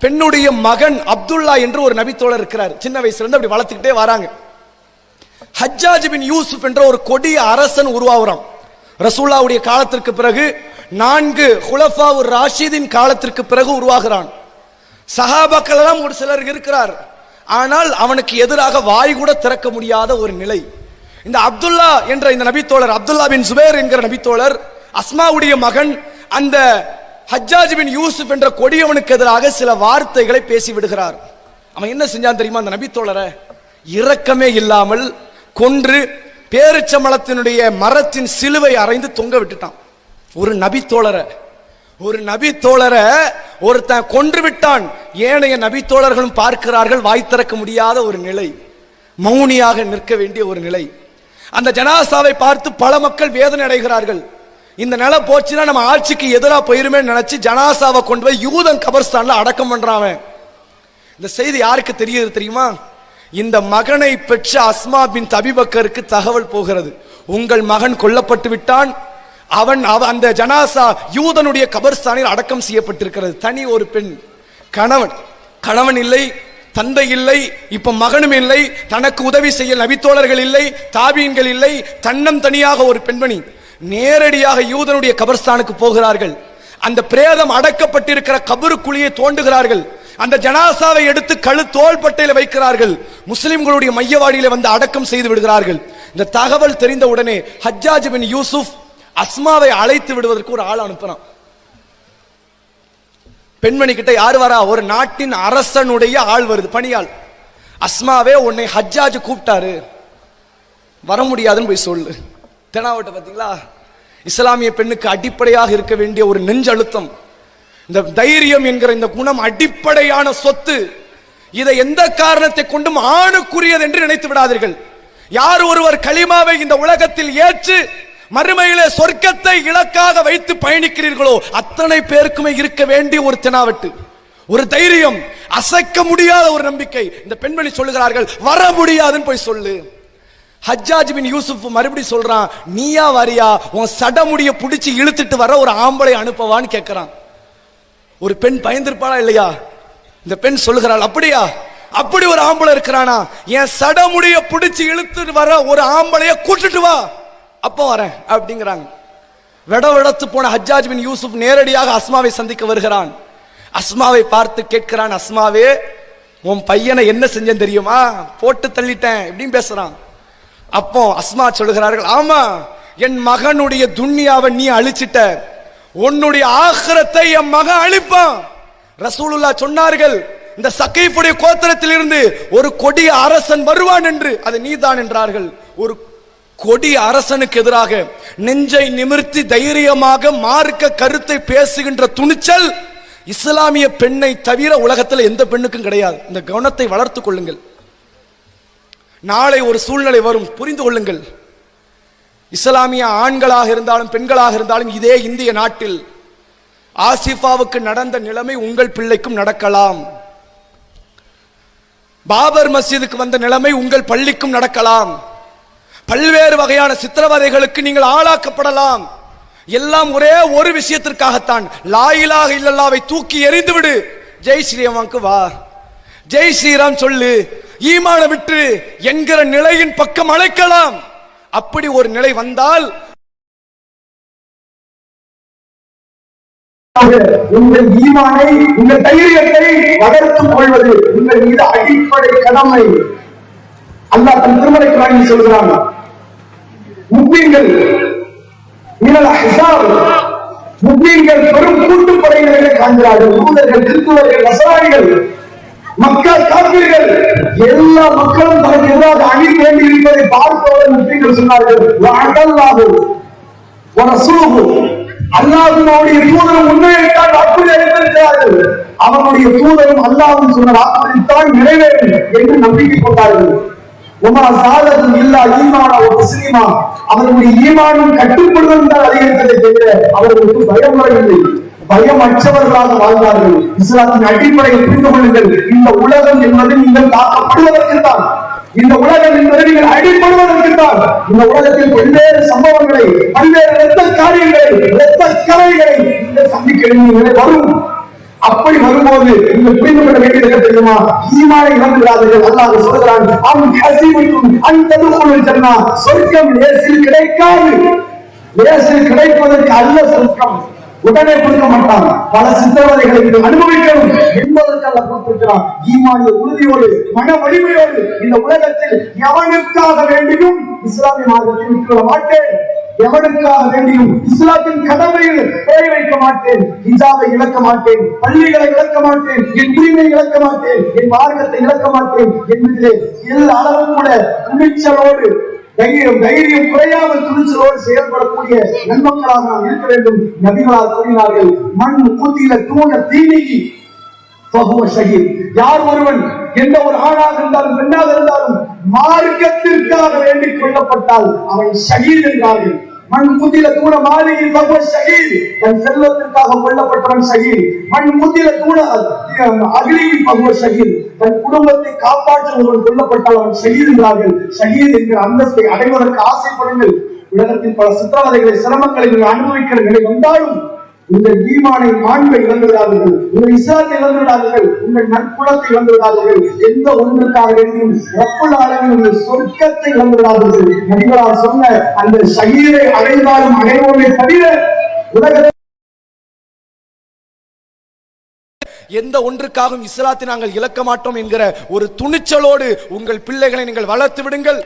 பெண்ணுடைய மகன் அப்துல்லா என்று ஒரு நபித்தோழர் இருக்கிறார். சின்ன வயசுல இருந்து அப்படி வளர்த்துக்கிட்டே வராங்க. ஹஜ்ஜாஜ் பின் யூசுப் என்ற ஒரு கொடிய அரசன் உருவாகுறான். ரசூலுல்லாஹ்வுடைய காலத்திற்கு பிறகு 4 குலஃபாவுர் ராஷிதின் காலத்திற்கு பிறகு உருவாகிறான். சஹாபாக்கள் எல்லாம் ஒரு சிலர் இருக்கிறார், ஆனால் அவனுக்கு எதிராக வாய் கூட திறக்க முடியாத ஒரு நிலை. இந்த அப்துல்லா என்ற இந்த நபித்தோழர், அப்துல்லா பின் சுபைர் என்கிற நபித்தோழர், அஸ்மாவுடைய மகன், அந்த ஹஜ்ஜாஜ் பின் யூசுப் என்ற கொடியவனுக்கு எதிராக சில வார்த்தைகளை பேசி விடுகிறார். அவன் என்ன செஞ்சான் தெரியுமா? அந்த நபித்தோழரை இரக்கமே இல்லாமல் கொன்று பேரிச்சம்பழத்தினுடைய மரத்தின் சிலுவை அறைந்து தொங்க விட்டுட்டான். ஒரு நபித்தோழரை ஒருத்தன் கொன்று விட்டான். ஏனைய நபித்தோழர்களும் பார்க்கிறார்கள், வாய் திறக்க முடியாத ஒரு நிலை, மௌனியாக நிற்க வேண்டிய ஒரு நிலை. அந்த ஜனாசாவை பார்த்து பல மக்கள் வேதனை அடைகிறார்கள். இந்த நிலை போச்சுன்னா நம்ம ஆட்சிக்கு எதிராக போயிருமே நினைச்சு ஜனாசாவை கொண்டு போய் யூதன் கபர்ஸ்தான்ல அடக்கம் பண்றான். இந்த செய்தி யாருக்கு தெரியுது தெரியுமா? இந்த மகனை பெற்ற அஸ்மா பின் அபிபக்கருக்கு தகவல் போகிறது, உங்கள் மகன் கொல்லப்பட்டு விட்டான், அவன் அந்த ஜனாசா யூதனுடைய கபர்ஸ்தானில் அடக்கம் செய்யப்பட்டிருக்கிறது. தனி ஒரு பெண், கணவன் இல்லை, தந்தை இல்லை, இப்ப மகனும் இல்லை, தனக்கு உதவி செய்ய நபித்தோழர்கள் இல்லை, தாபீன்கள் இல்லை, தன்னம் தனியாக ஒரு பெண்மணி நேரடியாக யூதனுடைய கபர்ஸ்தானுக்கு போகிறார்கள். அந்த பிரேதம் அடக்கப்பட்டிருக்கிற கபரு குழியை தோண்டுகிறார்கள். அந்த ஜனாசாவை எடுத்து தோள்பட்டையில வைக்கிறார்கள். முஸ்லிம்களுடைய மையவாடியில வந்து அடக்கம் செய்து விடுகிறார்கள். இந்த தகவல் தெரிந்த உடனே ஹஜ்ஜாஜ் பின் யூசுப் அஸ்மாவை அழைத்து விடுவதற்கு ஒரு ஆள் அனுப்புறான். பெண்மணி கிட்ட யார் வரா? ஒரு நாட்டின் அரசனுடைய ஆள் வருது, பணியாள். அஸ்மாவே, உன்னை ஹஜ்ஜாஜ் கூப்பிட்டாரு, வர முடியாதுன்னு போய் சொல்லு. தெனாவட்ட பாத்தீங்களா? இஸ்லாமிய பெண்ணுக்கு அடிப்படையாக இருக்க வேண்டிய ஒரு நெஞ்சழுத்தம், இந்த தைரியம் என்கிற இந்த குணம் அடிப்படையான சொத்து. இதை எந்த காரணத்தை கொண்டும் ஆணுக்குரியது என்று நினைத்து விடாதீர்கள். யார் ஒருவர் கலிமாவை இந்த உலகத்தில் ஏற்று மறுமையிலே சொர்க்கத்தை இலக்காக வைத்து பயணிக்கிறீர்களோ அத்தனை பேருக்குமே இருக்க வேண்டிய ஒரு தெனாவட்டு, ஒரு தைரியம், அசைக்க முடியாத ஒரு நம்பிக்கை. இந்த பெண்மணி சொல்லுகிறார்கள், வர முடியாதுன்னு போய் சொல்லு. ஹஜ்ஜாஜ் பின் யூசுப் மறுபடி சொல்றான், நீயா வரியா? உன் சடமுடிய புடிச்சு இழுத்துட்டு வர ஒரு ஆம்பளை அனுப்பவான்னு கேட்கிறான். ஒரு பெண் பயந்திருப்பாளா இல்லையா? இந்த பெண் சொல்லுகிறாள், அப்படியா? அப்படி ஒரு ஆம்பளை இருக்கிறானா? என் சடமுடிய புடிச்சு இழுத்துட்டு வர ஒரு ஆம்பளைய கூட்டிட்டு வா, அப்ப வரேன் அப்படிங்கிறாங்க. விடத்து போன ஹஜ்ஜாஜ் பின் யூசுப் நேரடியாக அஸ்மாவை சந்திக்க வருகிறான். அஸ்மாவை பார்த்து கேட்கிறான், அஸ்மாவே, உன் பையனை என்ன செஞ்சேன் தெரியுமா? போட்டு தள்ளிட்டேன் இப்படின்னு பேசுறான். அப்போ அஸ்மா சொல்லுகிறார்கள், ஆமா, என் மகனுடைய துன்யாவை நீ அழிச்சிட்ட, உன்னுடைய ஆகிரத்தை என் மகன் அழிப்பான். ரசூலுல்லாஹ் சொன்னார்கள், இந்த சகைஃபுடைய கோத்திரத்தில் இருந்து ஒரு கொடிய அரசன் வருவான் என்று, அது நீதான் என்றார்கள். ஒரு கொடிய அரசனுக்கு எதிராக நெஞ்சை நிமிர்த்தி தைரியமாக மார்க்க கருத்தை பேசுகின்ற துணிச்சல் இஸ்லாமிய பெண்ணை தவிர உலகத்தில் எந்த பெண்ணுக்கும் கிடையாது. இந்த கவனத்தை வளர்த்துக் கொள்ளுங்கள். நாளை ஒரு சூழ்நிலை வரும், புரிந்து கொள்ளுங்கள். இஸ்லாமிய ஆண்களாக இருந்தாலும் பெண்களாக இருந்தாலும் இதே இந்திய நாட்டில் ஆசிஃபாவுக்கு நடந்த நிலைமை உங்கள் பிள்ளைக்கும் நடக்கலாம். பாபர் மஸ்ஜிதுக்கு வந்த நிலைமை உங்கள் பள்ளிக்கும் நடக்கலாம். பல்வேறு வகையான சித்திரவதைகளுக்கு நீங்கள் ஆளாக்கப்படலாம். எல்லாம் ஒரே ஒரு விஷயத்திற்காகத்தான், லா இலாஹ இல்லல்லாஹ்வை தூக்கி எறிந்து விடு, ஜெய் ஸ்ரீராமுக்கு வா, ஜெய் ஸ்ரீராம் சொல்லு, ஈமான விட்டு என்கிற நிலையின் பக்கம் அழைக்கலாம். அப்படி ஒரு நிலை வந்தால் உங்கள் ஈமானை, உங்கள் தைரியத்தை வளர்த்துக் கொள்வது உங்கள் மீது அடிப்படை கடமை. அல்லாஹ் தன் திருமறை குர்ஆனில் சொல்கிறான், முஃமின்கள் மினல் அஹ்ஸாப், முஃமின்கள் பெரும் கூட்டுப்படைகளை காண்கிறார்கள். யூதர்கள், கிறிஸ்தவர்கள், நசராணிகள், மக்கா காபிர்கள், எல்லா மக்களும் தனக்கு எதிராக அணி வேண்டி இருப்பதை பார்த்தவர்கள் முஃமின்கள் சொன்னார்கள், வஅதல்லாஹு வரசூலுஹு, அல்லாஹ்வுடைய தூதரும் உண்மையைத்தான் வாக்குறுதி அளித்திருக்கிறார்கள், அவனுடைய தூதரும் அல்லாஹ்வும் சொன்ன வாக்குறுதிதான் நிறைவேறும் என்று நம்பிக்கை கொண்டார்கள். அவர்களுடைய ஈமானும் கட்டுப்படுவதும் தான் அதிகரித்ததை தவிர அவர்களுக்கு பயம் வரவில்லை. பயம் அற்றவர்களாக வாழ்ந்தார்கள். இஸ்லாத்தின் அடிப்படையில் புரிந்து கொள்ளுங்கள், இந்த உலகம் என்பது நீங்கள் தாக்கப்படுவதற்கு தான், இந்த உலகம் என்பது நீங்கள் அடிப்படுவதற்கு தான். இந்த உலகத்தில் பல்வேறு சம்பவங்களை, பல்வேறு இரத்த காரியங்களை, இரத்த கரைகளை நீங்கள் சந்திக்க வேண்டிய வரும். அப்படி வரும்போது நீங்கள் புரிந்து கொள்ள வேண்டியது தெரியுமா? ஈமானை இழந்து விடாதீர்கள். அல்லாஹ் சொல்கிறான், அம் ஹஸிபுத்தும் அன் ததுகுலுல் ஜன்னah, சொர்க்கம் லேசில் கிடைக்காது. லேசில் கிடைப்பதற்கு அல்ல சொர்க்கம் உடனே கொடுக்க மாட்டான், பல சித்திரவதைகளை அனுபவிக்கணும் என்பதற்கு அல்ல கொடுத்திருக்கிறான். ஈமானிய உறுதியோடு, மன வலிமையோடு இந்த உலகத்தில் எவனுக்காக வேண்டியும் இஸ்லாமிய மார்க்கத்தை விட்டுவிட மாட்டேன், எவனுக்காக வேண்டியும் இஸ்லாத்தின் கடமையில் குறை வைக்க மாட்டேன், ஹிஜாபை இழக்க மாட்டேன், பள்ளிகளை இழக்க மாட்டேன், என் உரிமை இழக்க மாட்டேன், என் மார்க்கத்தை இழக்க மாட்டேன் என்பதிலே எல்லா அளவும் கூட துணிச்சலோடு, தைரியம் குறையாமல் துணிச்சலோடு செயல்படக்கூடிய நன்மக்களாக நாம் இருக்க வேண்டும். நபிகளார் கூறினார்கள், மண் குதில தூண தீனிகி ஃபஹுவ ஷஹீத். யார் ஒருவன், எந்த ஒரு ஆணாக இருந்தாலும் பெண்ணாக இருந்தாலும் மார்க்கத்திற்காக வேண்டிக் கொள்ளப்பட்டால் அவன் ஷஹீத் என்றார்கள். மண் குதில தூண மாலிகி ஃபஹுவ ஷஹீத், தன் செல்வத்திற்காக கொல்லப்பட்டவன் ஷஹீத். மண் குதில தூண அஹ்லிஹி ஃபஹுவ ஷஹீத், தன் குடும்பத்தை காப்பாற்ற ஒருவன் கொல்லப்பட்டால் அவன் ஷஹீத் என்றார்கள். ஷஹீத் என்கிற அந்தஸ்தை அடைவதற்கு ஆசைப்படுங்கள். உலகத்தில் பல சித்திரவதைகளை, சிரமங்களை நீங்கள் அனுபவிக்கிற நிலை வந்தாலும் உங்கள் ஈமானை, மாண்பை இழந்து விடாதீர்கள், உங்கள் இஸ்லாத்தை இழந்து விடாதீர்கள், உங்கள் நற்குணத்தை இழந்து விடாதீர்கள். எந்த ஒன்றுக்காக வேண்டியும் ரப்புல் ஆலமீன் உங்கள் சொர்க்கத்தை இழந்து விடாதீர்கள். நபிகளார் சொன்ன அந்த ஷஹீதை அடைந்தாலும் அடைவோமே தவிர உலகத்தில் எந்த ஒன்றுக்காகவும் இஸ்லாத்தை நாங்கள் இழக்க மாட்டோம் என்கிற ஒரு துணிச்சலோடு உங்கள் பிள்ளைகளை நீங்கள் வளர்த்து விடுங்கள்.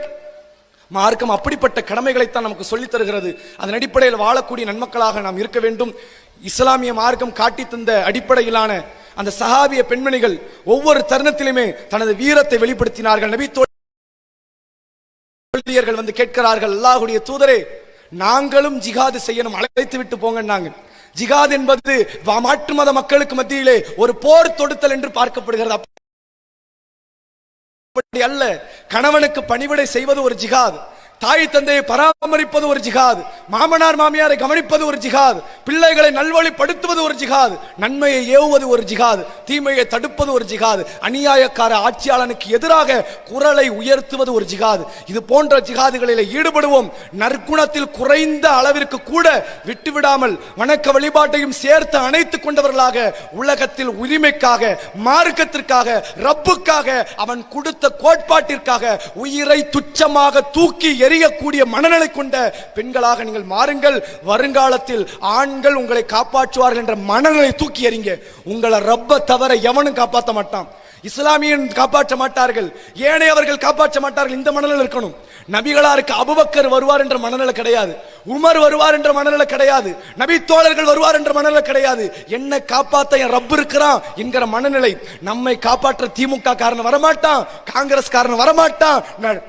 மார்க்கம் அப்படிப்பட்ட கடமைகளைத்தான் நமக்கு சொல்லித் தருகிறது. அதன் அடிப்படையில் வாழக்கூடிய நன்மக்களாக நாம் இருக்க வேண்டும். இஸ்லாமிய மார்க்கம் காட்டி தந்த அடிப்படையிலான அந்த சஹாபிய பெண்மணிகள் ஒவ்வொரு தருணத்திலுமே தனது வீரத்தை வெளிப்படுத்தினார்கள். நபி தோழியர்கள் வந்து கேட்கிறார்கள், அல்லாஹ்வுடைய தூதரே, நாங்களும் ஜிஹாது செய்யணும், அழைத்து விட்டு போங்க. ஜிஹாத் என்பது மாற்று மத மக்களுக்கு மத்தியிலே ஒரு போர் தொடுத்தல் என்று பார்க்கப்படுகிறது. அப்படி அல்ல. கணவனுக்கு பணிவிடை செய்வது ஒரு ஜிஹாத், தாய் தந்தையை பராமரிப்பது ஒரு ஜிஹாத், மாமனார் மாமியாரை கவனிப்பது ஒரு ஜிஹாத், பிள்ளைகளை நல்வழிப்படுத்துவது ஒரு ஜிஹாத், நன்மையை ஏவுவது ஒரு ஜிஹாத், தீமையை தடுப்பது ஒரு ஜிஹாத், அநியாயக்கார ஆட்சியாளனுக்கு எதிராக குரலை உயர்த்துவது ஒரு ஜிஹாத். இது போன்ற ஜிஹாதுகளில் ஈடுபடுவோம். நற்குணத்தில் குறைந்த அளவிற்கு கூட விட்டுவிடாமல் வணக்க வழிபாட்டையும் சேர்த்து அணைத்துக் கொண்டவர்களாக உலகத்தில் உரிமைக்காக, மார்க்கத்திற்காக, ரப்புக்காக, அவன் கொடுத்த கோட்பாட்டிற்காக உயிரை துச்சமாக தூக்கி எரியக்கூடிய மனநிலை கொண்ட பெண்களாக நீங்கள் மாறுங்கள். வருங்காலத்தில் ஆண்கள் உங்களை காப்பாற்றுவார்கள் என்ற மனநிலை தூக்கி எறிங்க. உங்களை ரப்ப தவிர எவனும் காப்பாற்ற மாட்டான். இஸ்லாமியன் காப்பாற்ற மாட்டார்கள், ஏனையவர்கள் காப்பாற்ற மாட்டார்கள். இந்த மனநிலை இருக்கணும். நபிகளாருக்கு அபூபக்கர் வருவார் என்ற மனநிலை கிடையாது, உமர் வருவார் என்ற மனநிலை கிடையாது, நபி தோழர்கள் வருவார் என்ற மனநிலை கிடையாது. என்ன காப்பாற்ற என் ரப்பு இருக்கிறான் என்கிற மனநிலை. நம்மை காப்பாற்ற திமுக காரன் வரமாட்டான், காங்கிரஸ் காரன் வரமாட்டான்,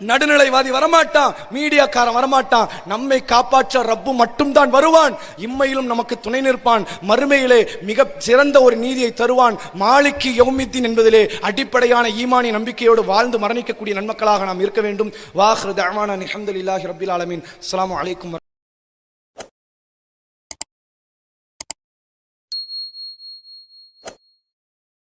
நடுநிலைவாதி வரமாட்டான், மீடியாக்காரன் வரமாட்டான். நம்மை காப்பாற்ற ரப்பு மட்டும்தான் வருவான். இம்மையிலும் நமக்கு துணை நிற்பான், மறுமையிலே மிக சிறந்த ஒரு நீதியை தருவான். மாலிகி யௌமித்தீன் என்பதிலே அடிப்படையான ஈமானிய நம்பிக்கையோடு வாழ்ந்து மரணிக்கக்கூடிய நன்மக்களாக நாம் இருக்க வேண்டும். வாஹிரு தஅவானா அல்ஹம்துலில்லாஹி ரப்பில் ஆலமீன். அஸ்ஸலாமு அலைக்கும்.